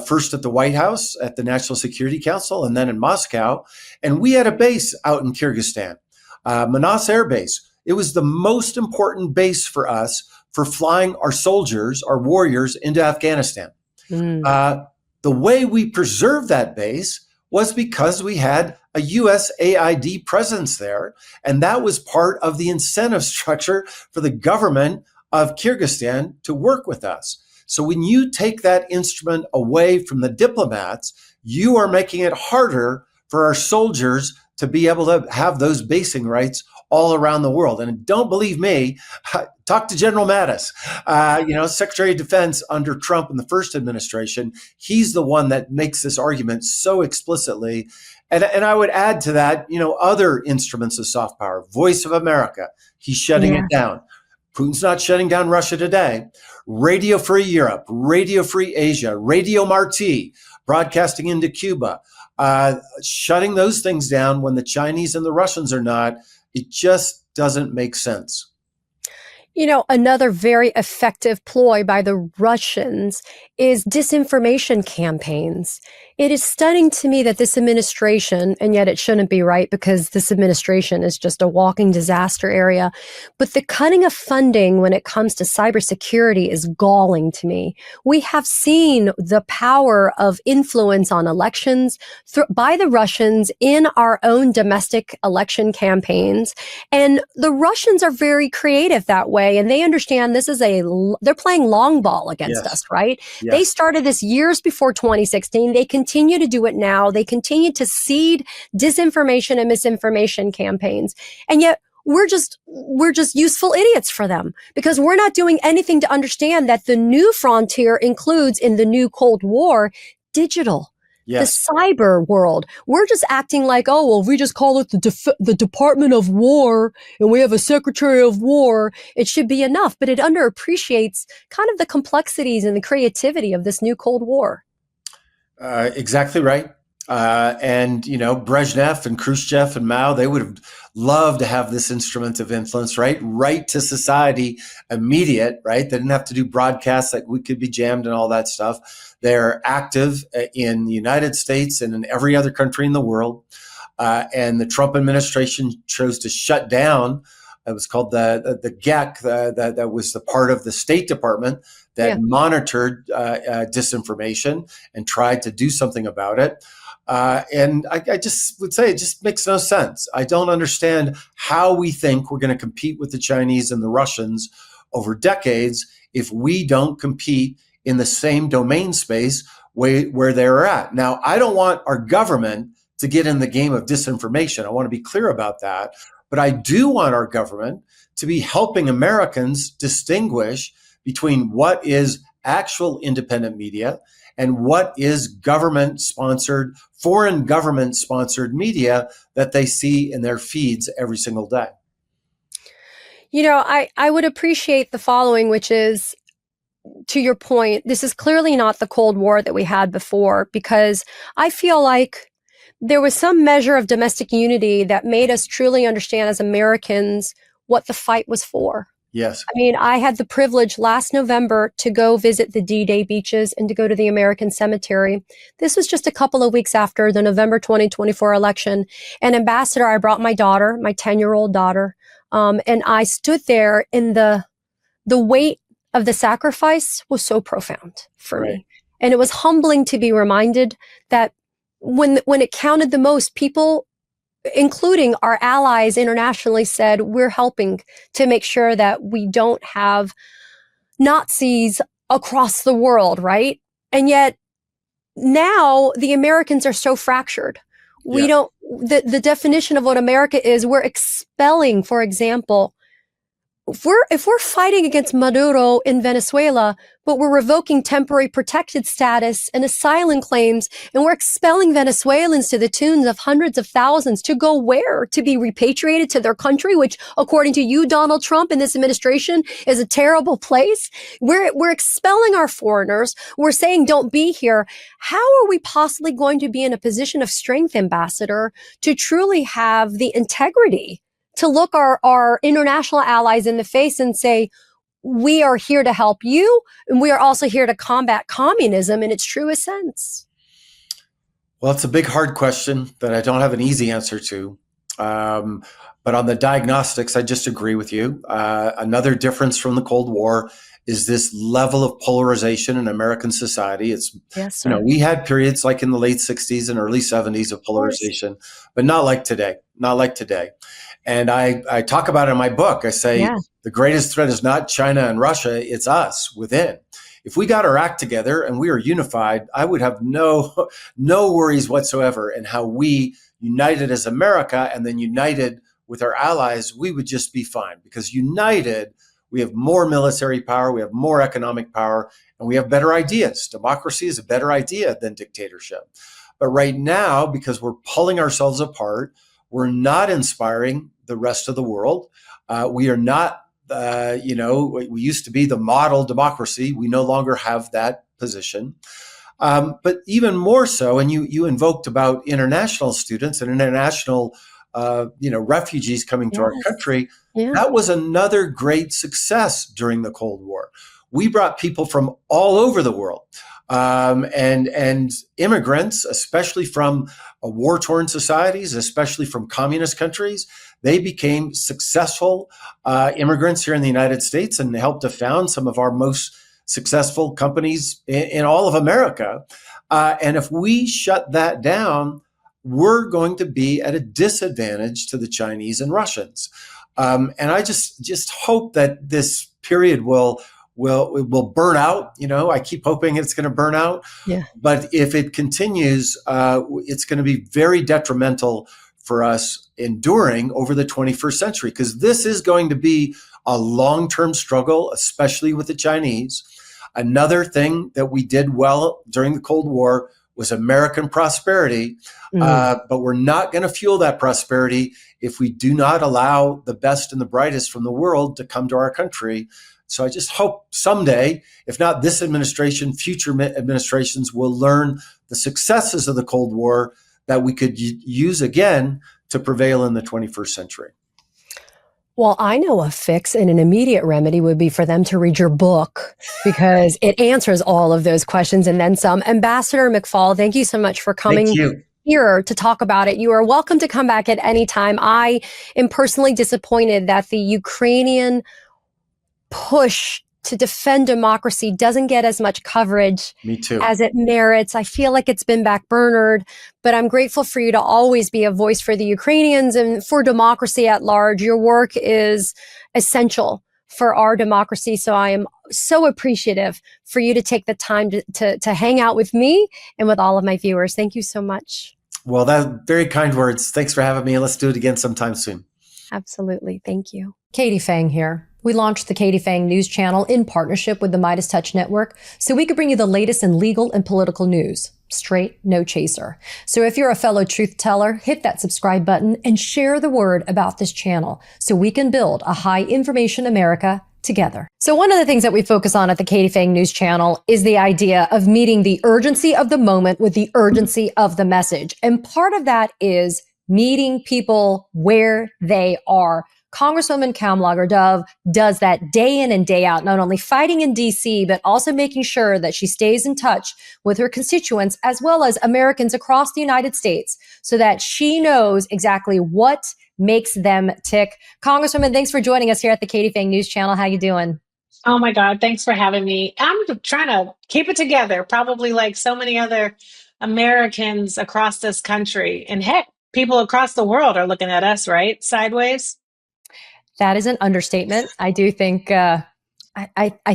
[SPEAKER 3] first at the White House, at the National Security Council, and then in Moscow. And we had a base out in Kyrgyzstan, Manas Air Base. It was the most important base for us for flying our soldiers, our warriors, into Afghanistan. The way we preserved that base was because we had a USAID presence there. And that was part of the incentive structure for the government of Kyrgyzstan to work with us. So when you take that instrument away from the diplomats, you are making it harder for our soldiers to be able to have those basing rights all around the world. And don't believe me, talk to General Mattis, Secretary of Defense under Trump in the first administration. He's the one that makes this argument so explicitly. And I would add to that, other instruments of soft power, Voice of America, he's shutting it down. Putin's not shutting down Russia today. Radio Free Europe, Radio Free Asia, Radio Marti, broadcasting into Cuba, shutting those things down when the Chinese and the Russians are not. It just doesn't make sense.
[SPEAKER 1] Another very effective ploy by the Russians is disinformation campaigns. It is stunning to me that this administration, and yet it shouldn't be, right, because this administration is just a walking disaster area, but the cutting of funding when it comes to cybersecurity is galling to me. We have seen the power of influence on elections by the Russians in our own domestic election campaigns, and the Russians are very creative that way, and they understand this is they're playing long ball against us, right? Yes. They started this years before 2016. They continue to do it now. They continue to seed disinformation and misinformation campaigns. And yet we're just useful idiots for them because we're not doing anything to understand that the new frontier includes in the new Cold War, digital. Yes. The cyber world. We're just acting like, we just call it the Department of War and we have a Secretary of War. It should be enough, but it underappreciates kind of the complexities and the creativity of this new Cold War.
[SPEAKER 3] Exactly right. And Brezhnev and Khrushchev and Mao, they would have loved to have this instrument of influence, right to society, immediate, right? They didn't have to do broadcasts that we could be jammed and all that stuff. They're active in the United States and in every other country in the world. And the Trump administration chose to shut down. It was called the GEC, that was the part of the State Department that monitored disinformation and tried to do something about it. And I just would say it just makes no sense. I don't understand how we think we're going to compete with the Chinese and the Russians over decades if we don't compete in the same domain space where they're at. Now, I don't want our government to get in the game of disinformation. I want to be clear about that. But I do want our government to be helping Americans distinguish between what is actual independent media and what is government-sponsored, foreign government-sponsored media that they see in their feeds every single day.
[SPEAKER 1] I would appreciate the following, which is, to your point, this is clearly not the Cold War that we had before, because I feel like there was some measure of domestic unity that made us truly understand as Americans what the fight was for.
[SPEAKER 3] Yes.
[SPEAKER 1] I mean, I had the privilege last November to go visit the D-Day beaches and to go to the American Cemetery. This was just a couple of weeks after the November 2024 election. And Ambassador, I brought my daughter, my 10-year-old daughter, and I stood there, and the weight of the sacrifice was so profound for me. And it was humbling to be reminded that when it counted the most, people, including our allies internationally, said, we're helping to make sure that we don't have Nazis across the world, right? And yet now the Americans are so fractured. We don't, the definition of what America is, we're expelling, for example, if we're fighting against Maduro in Venezuela, but we're revoking temporary protected status and asylum claims, and we're expelling Venezuelans to the tune of hundreds of thousands to go where? To be repatriated to their country, which, according to you, Donald Trump, and this administration, is a terrible place. We're expelling our foreigners. We're saying don't be here. How are we possibly going to be in a position of strength, Ambassador, to truly have the integrity to look our international allies in the face and say, we are here to help you, and we are also here to combat communism in its truest sense?
[SPEAKER 3] Well, it's a big, hard question that I don't have an easy answer to. But on the diagnostics, I just agree with you. Another difference from the Cold War is this level of polarization in American society. It's,
[SPEAKER 1] Yes, sir.
[SPEAKER 3] we had periods like in the late 60s and early 70s of polarization, but not like today, not like today. And I talk about it in my book. I say the greatest threat is not China and Russia, it's us within. If we got our act together and we are unified, I would have no worries whatsoever in how we united as America and then united with our allies, we would just be fine, because united, we have more military power, we have more economic power, and we have better ideas. Democracy is a better idea than dictatorship. But right now, because we're pulling ourselves apart, we're not inspiring the rest of the world. We are not, we used to be the model democracy. We no longer have that position. But even more so, and you invoked about international students and international refugees coming to our country. That was another great success during the Cold War. We brought people from all over the world, and immigrants, especially from war-torn societies, especially from communist countries. They became successful immigrants here in the United States and helped to found some of our most successful companies in all of America. And if we shut that down, we're going to be at a disadvantage to the Chinese and Russians. And I just hope that this period will burn out. I keep hoping it's going to burn out. Yeah. But if it continues, it's going to be very detrimental for us enduring over the 21st century, because this is going to be a long-term struggle, especially with the Chinese. Another thing that we did well during the Cold War was American prosperity, but we're not going to fuel that prosperity if we do not allow the best and the brightest from the world to come to our country. So I just hope someday, if not this administration, future administrations will learn the successes of the Cold War that we could use again to prevail in the 21st century.
[SPEAKER 1] Well, I know a fix, and an immediate remedy would be for them to read your book, because it answers all of those questions and then some. Ambassador McFaul, thank you so much for coming here to talk about it. You are welcome to come back at any time. I am personally disappointed that the Ukrainian push to defend democracy doesn't get as much coverage as it merits. I feel like it's been backburnered, but I'm grateful for you to always be a voice for the Ukrainians and for democracy at large. Your work is essential for our democracy. So I am so appreciative for you to take the time to hang out with me and with all of my viewers. Thank you so much.
[SPEAKER 3] Well, that's very kind words. Thanks for having me. Let's do it again sometime soon.
[SPEAKER 1] Absolutely. Thank you. Katie Phang here. We launched the Katie Phang News Channel in partnership with the Midas Touch Network so we could bring you the latest in legal and political news. Straight, no chaser. So if you're a fellow truth teller, hit that subscribe button and share the word about this channel so we can build a high information America together. So one of the things that we focus on at the Katie Phang News Channel is the idea of meeting the urgency of the moment with the urgency of the message. And part of that is meeting people where they are. Congresswoman Kamlager-Dove does that day in and day out, not only fighting in DC, but also making sure that she stays in touch with her constituents as well as Americans across the United States so that she knows exactly what makes them tick. Congresswoman, thanks for joining us here at the Katie Phang News Channel. How you doing?
[SPEAKER 4] Oh my God, thanks for having me. I'm trying to keep it together, probably like so many other Americans across this country. And heck, people across the world are looking at us, right? Sideways.
[SPEAKER 1] That is an understatement. I do think, I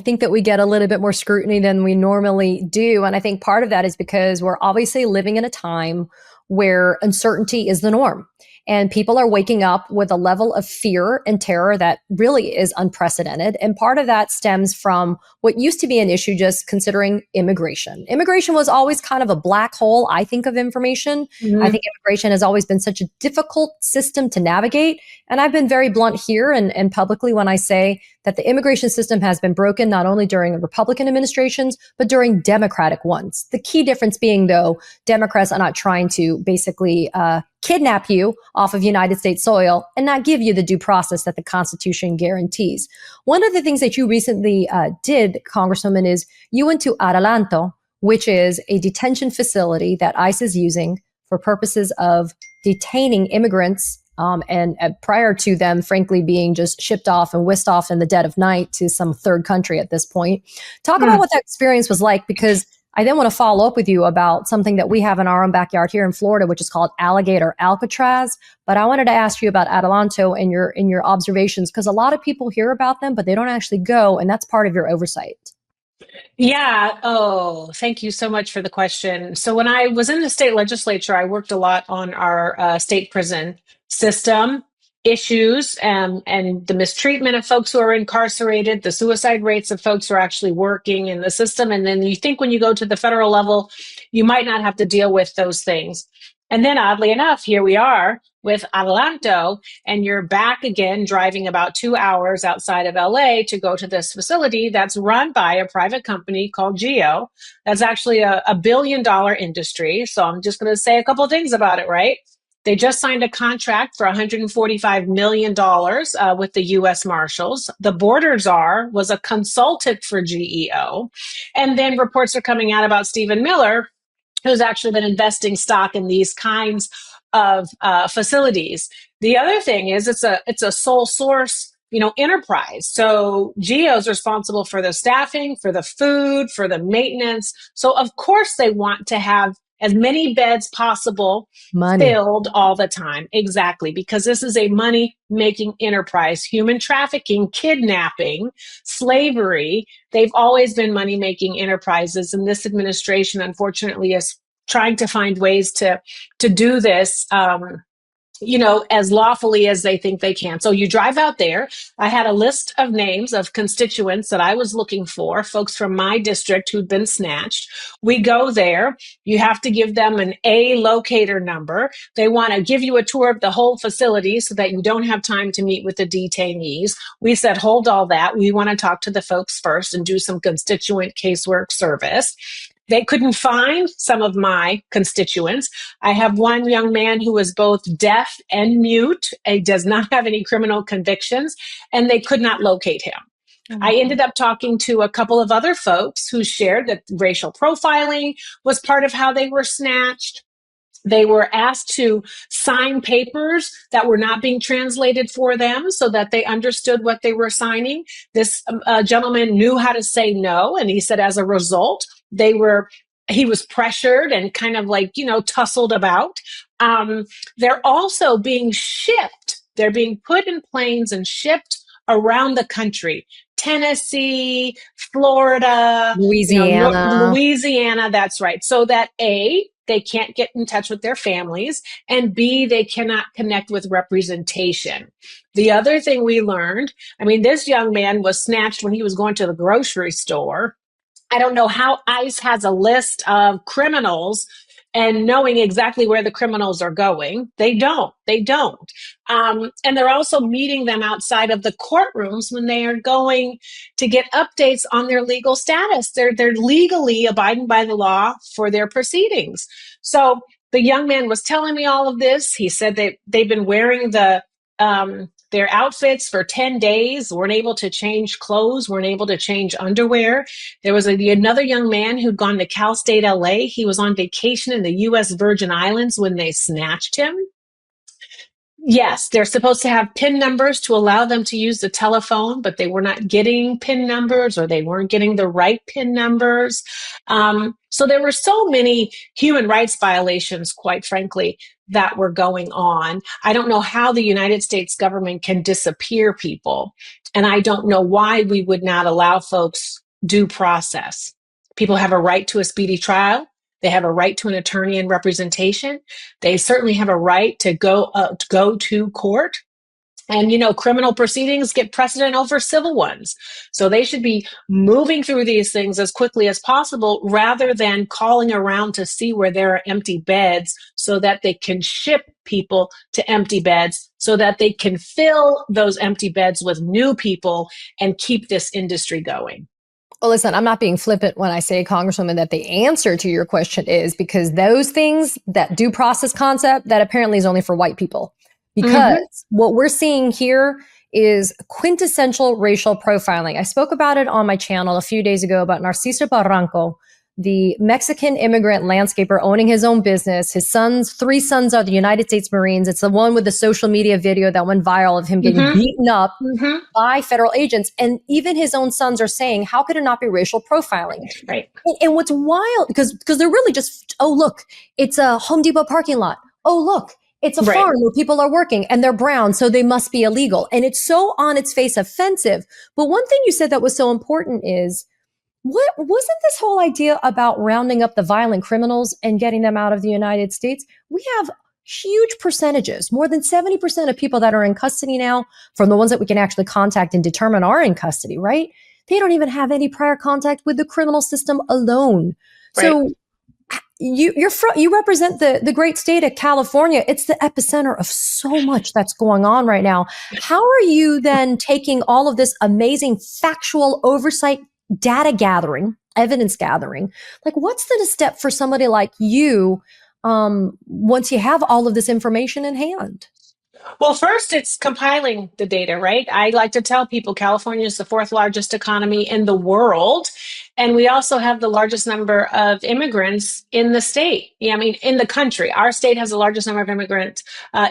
[SPEAKER 1] think that we get a little bit more scrutiny than we normally do. And I think part of that is because we're obviously living in a time where uncertainty is the norm. And people are waking up with a level of fear and terror that really is unprecedented. And part of that stems from what used to be an issue, just considering immigration. Immigration was always kind of a black hole, I think, of information. Mm-hmm. I think immigration has always been such a difficult system to navigate. And I've been very blunt here and publicly when I say that the immigration system has been broken not only during Republican administrations, but during Democratic ones. The key difference being, though, Democrats are not trying to basically kidnap you off of United States soil and not give you the due process that the Constitution guarantees. One of the things that you recently did, Congresswoman, is you went to Adelanto, which is a detention facility that ICE is using for purposes of detaining immigrants and prior to them, frankly, being just shipped off and whisked off in the dead of night to some third country at this point. Talk about what that experience was like, because I then want to follow up with you about something that we have in our own backyard here in Florida, which is called alligator Alcatraz. But I wanted to ask you about Adelanto and your observations, because a lot of people hear about them, but they don't actually go, and that's part of your oversight.
[SPEAKER 4] Yeah. Oh, thank you so much for the question. So when I was in the state legislature, I worked a lot on our state prison system issues and the mistreatment of folks who are incarcerated, the suicide rates of folks who are actually working in the system. And then you think when you go to the federal level, you might not have to deal with those things. And then oddly enough, here we are with Adelanto, and you're back again driving about 2 hours outside of LA to go to this facility that's run by a private company called Geo. That's actually a $1 billion industry. So I'm just going to say a couple of things about it, right? They just signed a contract for $145 million with the U.S. Marshals. The border czar was a consultant for GEO. And then reports are coming out about Stephen Miller, who's actually been investing stock in these kinds of facilities. The other thing is it's a sole source, enterprise. So Geo's responsible for the staffing, for the food, for the maintenance. So of course they want to have as many beds possible filled all the time. Exactly. Because this is a money-making enterprise. Human trafficking, kidnapping, slavery, they've always been money-making enterprises. And this administration, unfortunately, is trying to find ways to do this, as lawfully as they think they can. So you drive out there. I had a list of names of constituents that I was looking for, folks from my district who'd been snatched. We go there. You have to give them an A locator number. They want to give you a tour of the whole facility so that you don't have time to meet with the detainees. We said, hold all that. We want to talk to the folks first and do some constituent casework service. They couldn't find some of my constituents. I have one young man who is both deaf and mute. He does not have any criminal convictions, and they could not locate him. Mm-hmm. I ended up talking to a couple of other folks who shared that racial profiling was part of how they were snatched. They were asked to sign papers that were not being translated for them so that they understood what they were signing. This gentleman knew how to say no, and he said as a result, he was pressured and kind of tussled about. They're also being shipped. They're being put in planes and shipped around the country. Tennessee, Florida, Louisiana, that's right. So that A, they can't get in touch with their families, and B, they cannot connect with representation. The other thing we learned, this young man was snatched when he was going to the grocery store. I don't know how ICE has a list of criminals and knowing exactly where the criminals are going. They don't. And they're also meeting them outside of the courtrooms when they are going to get updates on their legal status. They're legally abiding by the law for their proceedings. So the young man was telling me all of this. He said that they've been wearing their outfits for 10 days, weren't able to change clothes, weren't able to change underwear. There was another young man who'd gone to Cal State LA. He was on vacation in the U.S. Virgin Islands when they snatched him. Yes, they're supposed to have PIN numbers to allow them to use the telephone, but they were not getting PIN numbers, or they weren't getting the right PIN numbers. So there were so many human rights violations, quite frankly, that were going on. I don't know how the United States government can disappear people, and I don't know why we would not allow folks due process. People have a right to a speedy trial. They have a right to an attorney and representation. They certainly have a right to go to court. And, criminal proceedings get precedent over civil ones. So they should be moving through these things as quickly as possible rather than calling around to see where there are empty beds so that they can ship people to empty beds so that they can fill those empty beds with new people and keep this industry going.
[SPEAKER 1] Well, listen, I'm not being flippant when I say, Congresswoman, that the answer to your question is because those things, that due process concept, that apparently is only for white people. Because what we're seeing here is quintessential racial profiling. I spoke about it on my channel a few days ago about Narciso Barranco, the Mexican immigrant landscaper owning his own business. His sons, 3 sons are the United States Marines. It's the one with the social media video that went viral of him getting beaten up by federal agents. And even his own sons are saying, how could it not be racial profiling?
[SPEAKER 4] Right.
[SPEAKER 1] And what's wild, because they're really just, oh, look, it's a Home Depot parking lot. Oh, look, it's a farm where people are working and they're brown, so they must be illegal. And it's so on its face offensive. But one thing you said that was so important is, what wasn't this whole idea about rounding up the violent criminals and getting them out of the United States? We have huge percentages, more than 70% of people that are in custody now, from the ones that we can actually contact and determine are in custody, right? They don't even have any prior contact with the criminal system alone. Right. So you represent the great state of California. It's the epicenter of so much that's going on right now. How are you then taking all of this amazing factual oversight, data gathering, evidence gathering? Like, what's the next step for somebody like you once you have all of this information in hand?
[SPEAKER 4] Well, first, it's compiling the data, right? I like to tell people California is the 4th largest economy in the world. And we also have the largest number of immigrants in the state. Yeah, I mean, in the country. Our state has the largest number of immigrants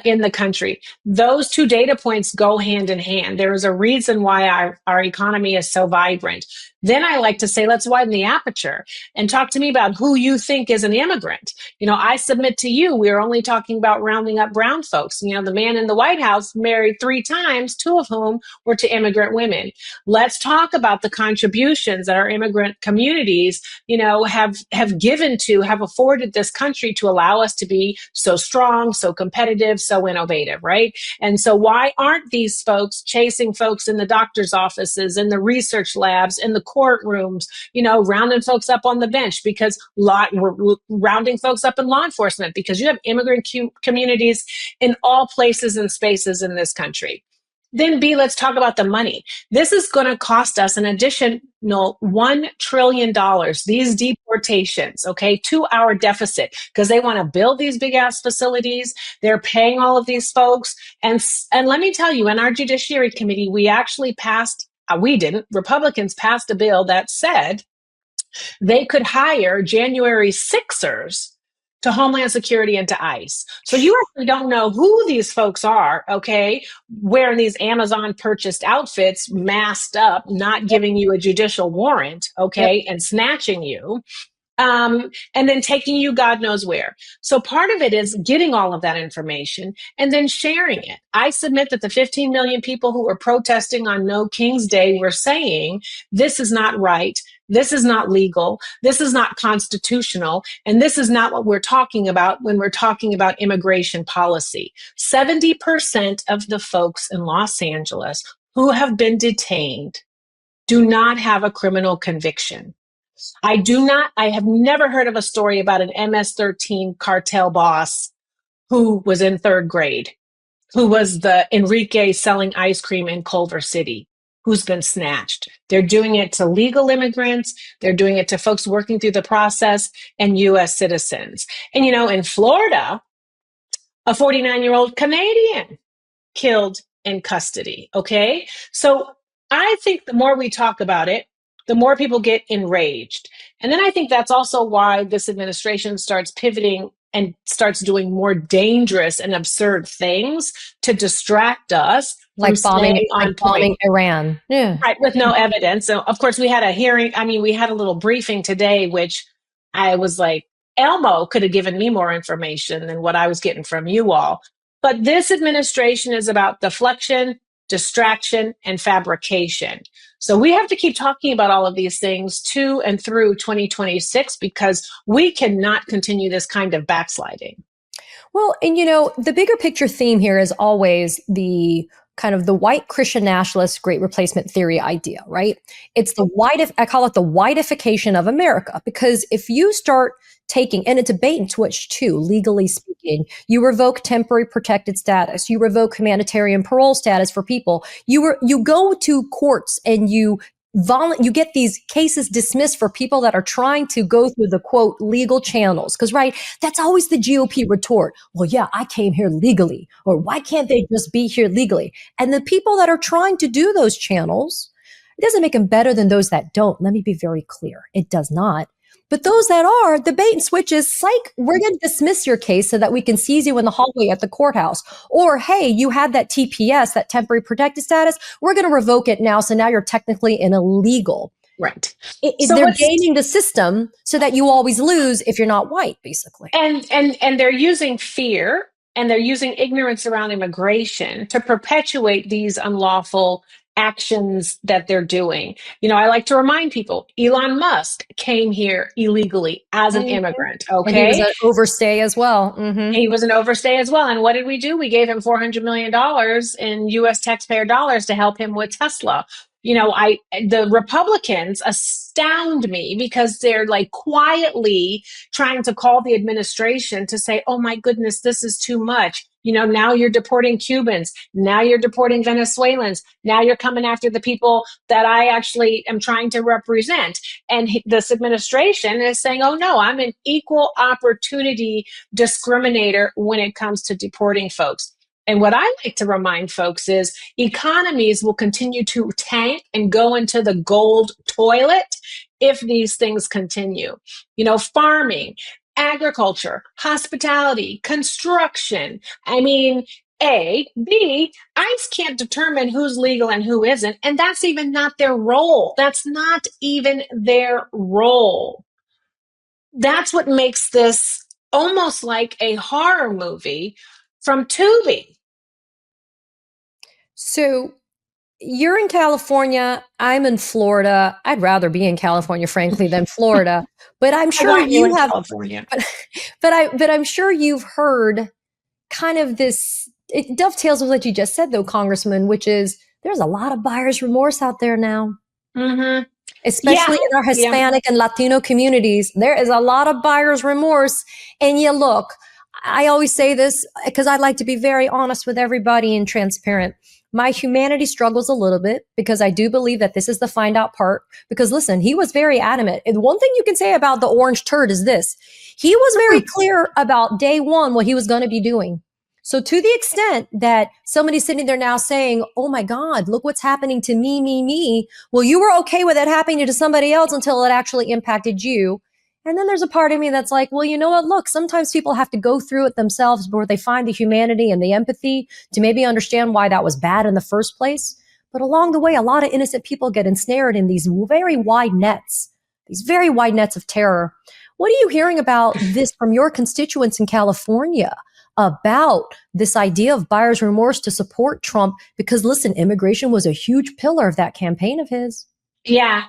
[SPEAKER 4] in the country. Those 2 data points go hand in hand. There is a reason why our economy is so vibrant. Then I like to say, let's widen the aperture and talk to me about who you think is an immigrant. You know, I submit to you, we're only talking about rounding up brown folks. You know, the man in the White House married 3 times, 2 of whom were to immigrant women. Let's talk about the contributions that our immigrant communities, you know, have afforded this country to allow us to be so strong, so competitive, so innovative, right? And so why aren't these folks chasing folks in the doctor's offices, in the research labs, in the courtrooms, you know, rounding folks up on the bench? Because we're rounding folks up in law enforcement because you have immigrant communities in all places and spaces in this country. Then B, let's talk about the money. This is going to cost us an additional $1 trillion, these deportations, okay, to our deficit, because they want to build these big ass facilities. They're paying all of these folks. And let me tell you, in our Judiciary Committee, we actually passed, Republicans passed a bill that said they could hire January 6ers to Homeland Security and to ICE. So you actually don't know who these folks are, okay, wearing these Amazon purchased outfits, masked up, not giving you a judicial warrant, okay, and snatching you. And then taking you God knows where. So part of it is getting all of that information and then sharing it. I submit that the 15 million people who were protesting on No King's Day were saying, this is not right. This is not legal. This is not constitutional. And this is not what we're talking about when we're talking about immigration policy. 70% of the folks in Los Angeles who have been detained do not have a criminal conviction. I have never heard of a story about an MS-13 cartel boss who was in 3rd grade, who was the Enrique selling ice cream in Culver City, who's been snatched. They're doing it to legal immigrants. They're doing it to folks working through the process and U.S. citizens. And, you know, in Florida, a 49-year-old Canadian killed in custody. Okay. So I think the more we talk about it, the more people get enraged. And then I think that's also why this administration starts pivoting and starts doing more dangerous and absurd things to distract us from staying on point.
[SPEAKER 1] Iran. Yeah.
[SPEAKER 4] Right, with no evidence. So, of course, we had a hearing. I mean, we had a little briefing today, which I was like, Elmo could have given me more information than what I was getting from you all. But this administration is about deflection, distraction, and fabrication. So we have to keep talking about all of these things to and through 2026 because we cannot continue this kind of backsliding.
[SPEAKER 1] Well, and you know, the bigger picture theme here is always the kind of the white Christian nationalist great replacement theory idea, right? It's I call it the whiteification of America, because if you start taking, and it's a bait and switch too, legally speaking, you revoke temporary protected status, you revoke humanitarian parole status for people, you go to courts and you you get these cases dismissed for people that are trying to go through the quote legal channels. Because, right, that's always the GOP retort. Well, yeah, I came here legally, or why can't they just be here legally? And the people that are trying to do those channels, it doesn't make them better than those that don't. Let me be very clear. It does not. But those that are, the bait and switch is, psych, we're going to dismiss your case so that we can seize you in the hallway at the courthouse. Or, hey, you had that TPS, that temporary protected status. We're going to revoke it now. So now you're technically in illegal.
[SPEAKER 4] Right.
[SPEAKER 1] They're gaming the system so that you always lose if you're not white, basically.
[SPEAKER 4] And they're using fear and they're using ignorance around immigration to perpetuate these unlawful actions that they're doing. You know, I like to remind people, Elon Musk came here illegally as an immigrant. Okay.
[SPEAKER 1] And he was an overstay as well. Mm-hmm.
[SPEAKER 4] He was an overstay as well. And what did we do? We gave him $400 million in US taxpayer dollars to help him with Tesla. You know, the Republicans astound me because they're like quietly trying to call the administration to say, oh my goodness, this is too much. You know, now you're deporting Cubans. Now you're deporting Venezuelans. Now you're coming after the people that I actually am trying to represent. And this administration is saying, oh no, I'm an equal opportunity discriminator when it comes to deporting folks. And what I like to remind folks is economies will continue to tank and go into the gold toilet if these things continue. You know, farming, agriculture, hospitality, construction. I mean, B, ICE can't determine who's legal and who isn't. And that's even not their role. That's not even their role. That's what makes this almost like a horror movie from Tubi.
[SPEAKER 1] So you're in California. I'm in Florida. I'd rather be in California, frankly, than Florida. But I'm sure you have.
[SPEAKER 4] California.
[SPEAKER 1] But I'm sure you've heard kind of this. It dovetails with what you just said, though, Congressman, which is there's a lot of buyer's remorse out there now.
[SPEAKER 4] Mm-hmm.
[SPEAKER 1] Especially in our Hispanic and Latino communities. There is a lot of buyer's remorse. And you look, I always say this because I like to be very honest with everybody and transparent. My humanity struggles a little bit because I do believe that this is the find out part. Because listen, he was very adamant. And one thing you can say about the orange turd is this. He was very clear about day one what he was going to be doing. So to the extent that somebody's sitting there now saying, oh my God, look what's happening to me. Well, you were okay with it happening to somebody else until it actually impacted you. And then there's a part of me that's like, well, you know what? Look, sometimes people have to go through it themselves where they find the humanity and the empathy to maybe understand why that was bad in the first place. But along the way, a lot of innocent people get ensnared in these very wide nets of terror. What are you hearing about this from your constituents in California about this idea of buyer's remorse to support Trump? Because listen, immigration was a huge pillar of that campaign of his.
[SPEAKER 4] Yeah.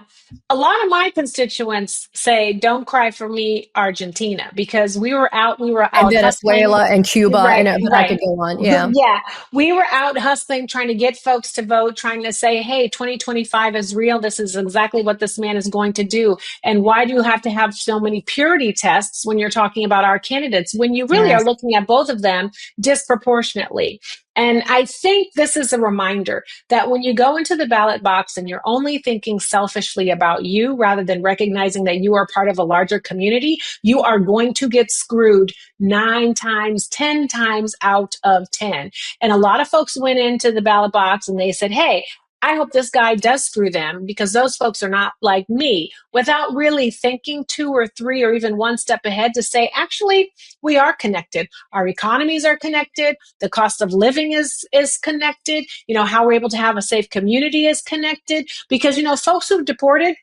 [SPEAKER 4] A lot of my constituents say, don't cry for me, Argentina, because we were out
[SPEAKER 1] and Venezuela
[SPEAKER 4] hustling.
[SPEAKER 1] And Cuba, right, but I could go on. Yeah.
[SPEAKER 4] Yeah. We were out hustling, trying to get folks to vote, trying to say, hey, 2025 is real. This is exactly what this man is going to do. And why do you have to have so many purity tests when you're talking about our candidates, when you really are looking at both of them disproportionately? And I think this is a reminder that when you go into the ballot box and you're only thinking selfishly about you rather than recognizing that you are part of a larger community, you are going to get screwed 9 times, 10 times out of 10. And a lot of folks went into the ballot box and they said, hey, I hope this guy does screw them because those folks are not like me, without really thinking 2 or 3 or even 1 step ahead to say, actually, we are connected. Our economies are connected. The cost of living is connected. You know, how we're able to have a safe community is connected because, you know, folks who've deported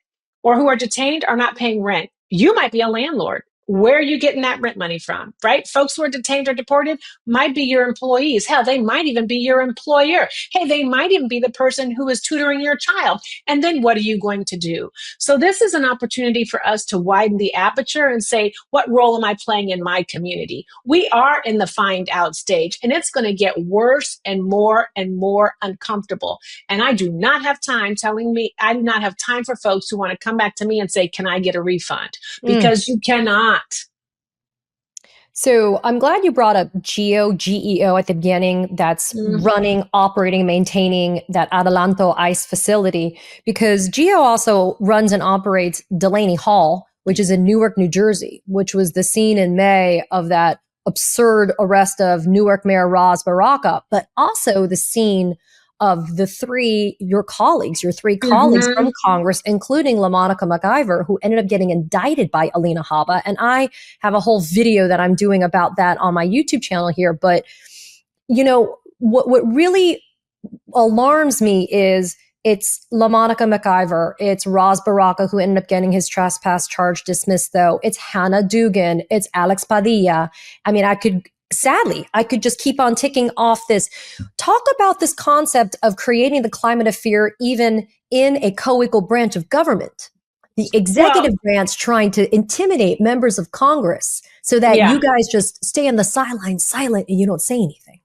[SPEAKER 4] or who are detained are not paying rent. You might be a landlord. Where are you getting that rent money from, right? Folks who are detained or deported might be your employees. Hell, they might even be your employer. Hey, they might even be the person who is tutoring your child. And then what are you going to do? So this is an opportunity for us to widen the aperture and say, what role am I playing in my community? We are in the find out stage, and it's going to get worse and more uncomfortable. And I do not have time for folks who want to come back to me and say, can I get a refund? Because you cannot.
[SPEAKER 1] So I'm glad you brought up GEO at the beginning. That's
[SPEAKER 4] Mm.
[SPEAKER 1] running, operating, maintaining that Adelanto ICE facility, because GEO also runs and operates Delaney Hall, which is in Newark, New Jersey, which was the scene in May of that absurd arrest of Newark Mayor Ras Baraka, but also the scene of your three colleagues
[SPEAKER 4] Mhm.
[SPEAKER 1] from Congress, including LaMonica McIver, who ended up getting indicted by Alina Habba. And I have a whole video that I'm doing about that on my YouTube channel here. But, what really alarms me is it's LaMonica McIver, it's Ras Baraka, who ended up getting his trespass charge dismissed, though. It's Hannah Dugan, it's Alex Padilla. I mean, I could just keep on ticking off this. Talk about this concept of creating the climate of fear, even in a co-equal branch of government. The
[SPEAKER 4] Well,
[SPEAKER 1] executive branch trying to intimidate members of Congress so that
[SPEAKER 4] yeah.
[SPEAKER 1] you guys just stay on the sidelines silent and you don't say anything.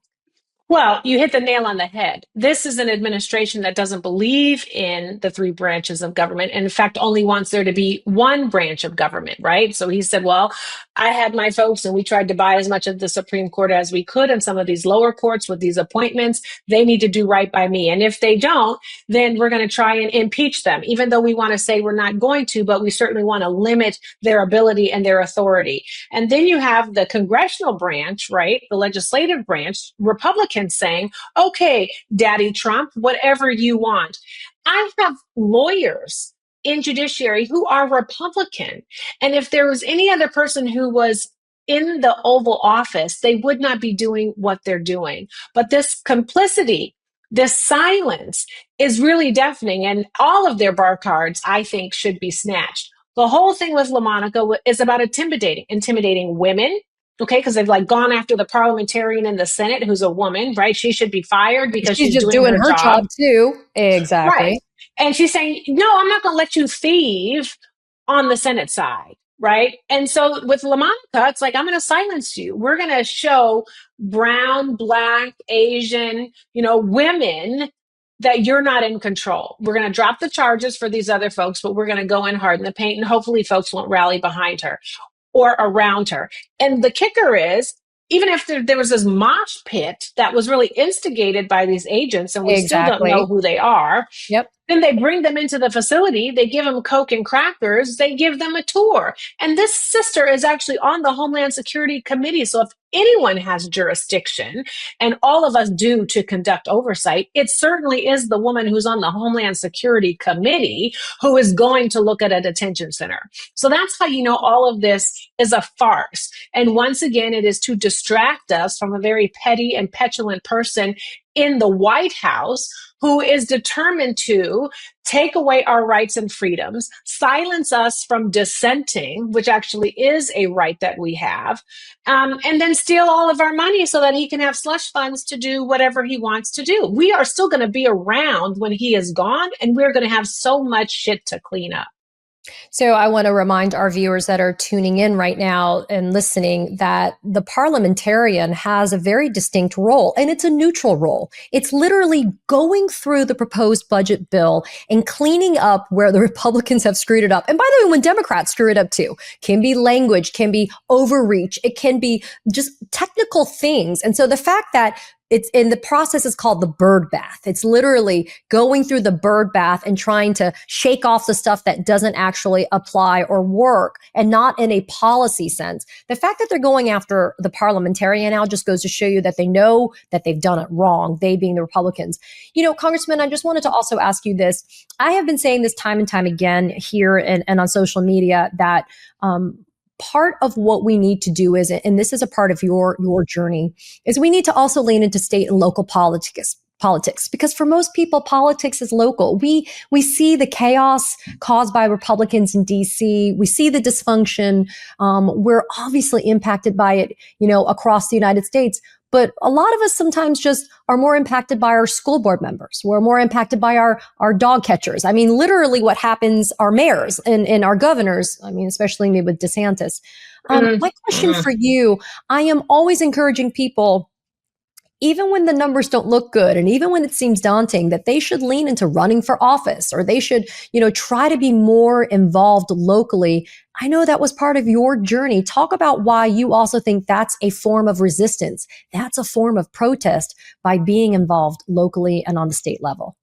[SPEAKER 4] Well, you hit the nail on the head. This is an administration that doesn't believe in the three branches of government, and in fact, only wants there to be one branch of government, right? So he said, well, I had my folks and we tried to buy as much of the Supreme Court as we could and some of these lower courts with these appointments. They need to do right by me. And if they don't, then we're going to try and impeach them, even though we want to say we're not going to, but we certainly want to limit their ability and their authority. And then you have the congressional branch, right? The legislative branch, Republicans saying, okay, Daddy Trump, whatever you want. I have lawyers in judiciary who are Republican. And if there was any other person who was in the Oval Office, they would not be doing what they're doing. But this complicity, this silence is really deafening. And all of their bar cards, I think, should be snatched. The whole thing with LaMonica is about intimidating women. Okay, because they've like gone after the parliamentarian in the Senate who's a woman, right? She should be fired because
[SPEAKER 1] She's
[SPEAKER 4] she's
[SPEAKER 1] just
[SPEAKER 4] doing
[SPEAKER 1] doing
[SPEAKER 4] her
[SPEAKER 1] her job
[SPEAKER 4] job.
[SPEAKER 1] too.
[SPEAKER 4] Right.
[SPEAKER 1] Exactly.
[SPEAKER 4] And she's saying, no, I'm not going to let you thieve on the Senate side. Right. And so with LaMonica, it's like, I'm going to silence you. We're going to show brown, black, Asian, women that you're not in control. We're going to drop the charges for these other folks, but we're going to go in hard in the paint and hopefully folks won't rally behind her or around her. And the kicker is, even if there was this mosh pit that was really instigated by these agents, and we still don't know
[SPEAKER 1] Exactly.
[SPEAKER 4] who they are,
[SPEAKER 1] Yep.
[SPEAKER 4] then they bring them into the facility, they give them Coke and crackers, they give them a tour. And this sister is actually on the Homeland Security Committee. So if anyone has jurisdiction, and all of us do to conduct oversight, it certainly is the woman who's on the Homeland Security Committee who is going to look at a detention center. So that's how you know all of this is a farce. And once again, it is to distract us from a very petty and petulant person in the White House who is determined to take away our rights and freedoms, silence us from dissenting, which actually is a right that we have, and then steal all of our money so that he can have slush funds to do whatever he wants to do. We are still going to be around when he is gone, and we're going to have so much shit to clean up.
[SPEAKER 1] So I want to remind our viewers that are tuning in right now and listening that the parliamentarian has a very distinct role, and it's a neutral role. It's literally going through the proposed budget bill and cleaning up where the Republicans have screwed it up. And by the way, when Democrats screw it up too, can be language, can be overreach, it can be just technical things. And so the fact that it's in the process is called the bird bath. It's literally going through the bird bath and trying to shake off the stuff that doesn't actually apply or work, and not in a policy sense. The fact that they're going after the parliamentarian now just goes to show you that they know that they've done it wrong, they being the Republicans. Congressman, I just wanted to also ask you this. I have been saying this time and time again here and on social media that part of what we need to do is, and this is a part of your journey, is we need to also lean into state and local politics, because for most people, politics is local. We see the chaos caused by Republicans in DC. We see the dysfunction. We're obviously impacted by it, across the United States. But a lot of us sometimes just are more impacted by our school board members. We're more impacted by our dog catchers. I mean, literally what happens, our mayors and our governors, I mean, especially me with DeSantis. My question for you, I am always encouraging people, even when the numbers don't look good and even when it seems daunting, that they should lean into running for office, or they should, try to be more involved locally. I know that was part of your journey. Talk about why you also think that's a form of resistance. That's a form of protest by being involved locally and on the state level.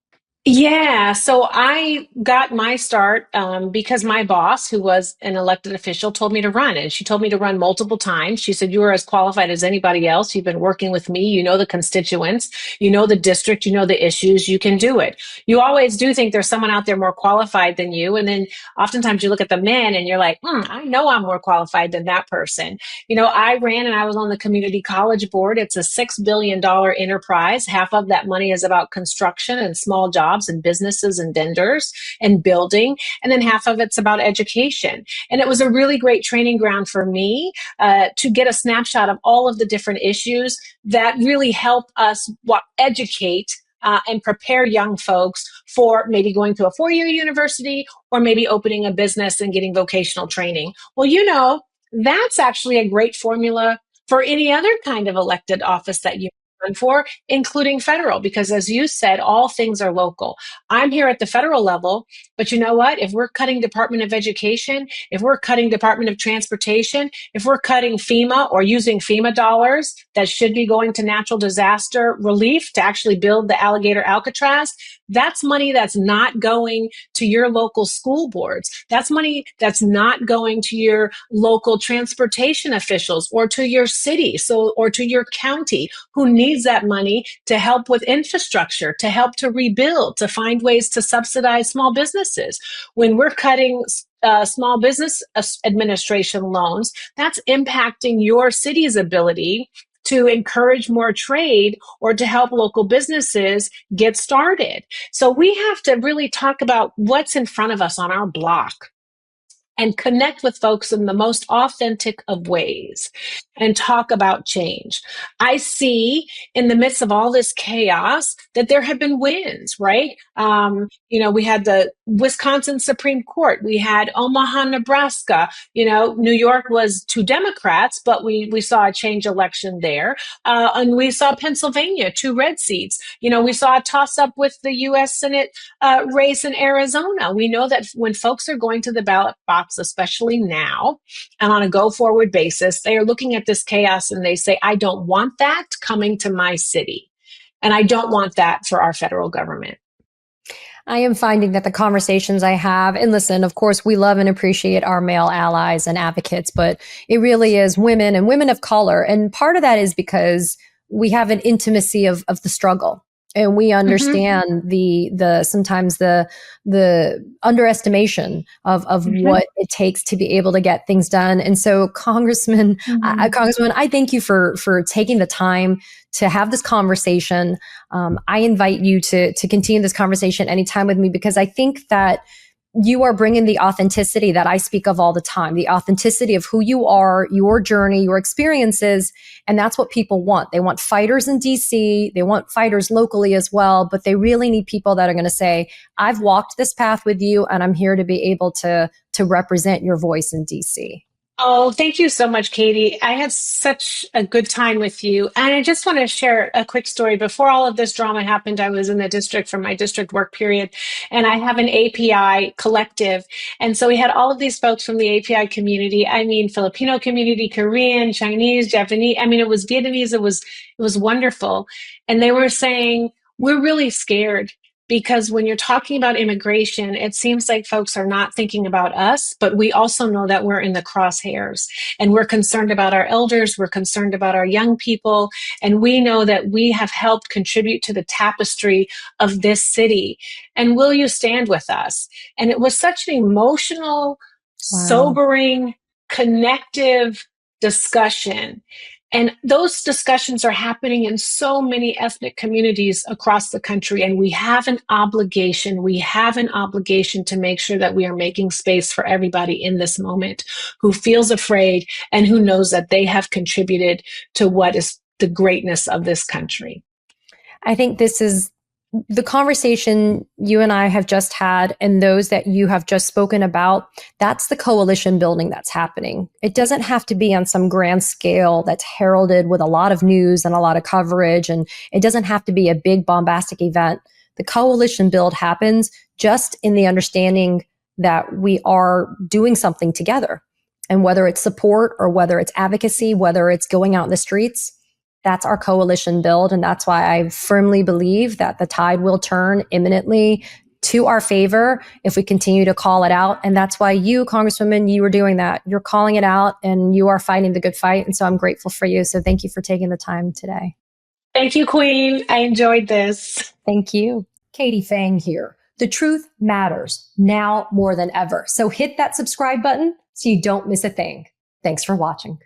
[SPEAKER 4] Yeah, so I got my start because my boss, who was an elected official, told me to run. And she told me to run multiple times. She said, "You are as qualified as anybody else. You've been working with me. You know the constituents, you know the district, you know the issues. You can do it." You always do think there's someone out there more qualified than you. And then oftentimes you look at the men and you're like, I know I'm more qualified than that person. I ran and I was on the community college board. It's a $6 billion enterprise. Half of that money is about construction and small jobs and businesses and vendors and building. And then half of it's about education. And it was a really great training ground for me to get a snapshot of all of the different issues that really help us educate and prepare young folks for maybe going to a 4-year university or maybe opening a business and getting vocational training. Well, that's actually a great formula for any other kind of elected office that you run for, including federal, because as you said, all things are local. I'm here at the federal level, but you know what? If we're cutting Department of Education, if we're cutting Department of Transportation, if we're cutting FEMA or using FEMA dollars that should be going to natural disaster relief to actually build the Alligator Alcatraz, that's money that's not going to your local school boards. That's money that's not going to your local transportation officials or to your city, or to your county, who needs that money to help with infrastructure, to help to rebuild, to find ways to subsidize small businesses. When we're cutting small business administration loans, that's impacting your city's ability to encourage more trade or to help local businesses get started. So we have to really talk about what's in front of us on our block and connect with folks in the most authentic of ways and talk about change. I see in the midst of all this chaos that there have been wins, right? We had the Wisconsin Supreme Court. We had Omaha, Nebraska. New York was 2 Democrats, but we saw a change election there. And we saw Pennsylvania, 2 red seats. We saw a toss up with the U.S. Senate race in Arizona. We know that when folks are going to the ballot box, especially now and on a go forward basis, they are looking at this chaos and they say, I don't want that coming to my city. And I don't want that for our federal government.
[SPEAKER 1] I am finding that the conversations I have, and listen, of course, we love and appreciate our male allies and advocates, but it really is women and women of color. And part of that is because we have an intimacy of the struggle. And we understand the sometimes the underestimation of what it takes to be able to get things done. And so, Congresswoman, I thank you for taking the time to have this conversation. I invite you to continue this conversation anytime with me, because I think that you are bringing the authenticity that I speak of all the time, the authenticity of who you are, your journey, your experiences. And that's what people want. They want fighters in DC. They want fighters locally as well, but they really need people that are going to say, I've walked this path with you and I'm here to be able to represent your voice in DC.
[SPEAKER 4] Oh, thank you so much, Katie. I had such a good time with you. And I just want to share a quick story. Before all of this drama happened, I was in the district for my district work period, and I have an API collective. And so we had all of these folks from the API community. I mean, Filipino community, Korean, Chinese, Japanese. I mean, it was Vietnamese. It was wonderful. And they were saying, we're really scared. Because when you're talking about immigration, it seems like folks are not thinking about us, but we also know that we're in the crosshairs and we're concerned about our elders. We're concerned about our young people. And we know that we have helped contribute to the tapestry of this city. And will you stand with us? And it was such an emotional, sobering, connective discussion. And those discussions are happening in so many ethnic communities across the country. And we have an obligation to make sure that we are making space for everybody in this moment who feels afraid and who knows that they have contributed to what is the greatness of this country.
[SPEAKER 1] I think this is the conversation you and I have just had and those that you have just spoken about, that's the coalition building that's happening. It doesn't have to be on some grand scale that's heralded with a lot of news and a lot of coverage. And it doesn't have to be a big bombastic event. The coalition build happens just in the understanding that we are doing something together. And whether it's support or whether it's advocacy, whether it's going out in the streets, that's our coalition build. And that's why I firmly believe that the tide will turn imminently to our favor if we continue to call it out. And that's why you, Congresswoman, you are doing that. You're calling it out and you are fighting the good fight. And so I'm grateful for you. So thank you for taking the time today.
[SPEAKER 4] Thank you, Queen. I enjoyed this.
[SPEAKER 1] Thank you. Katie Phang here. The truth matters now more than ever. So hit that subscribe button so you don't miss a thing. Thanks for watching.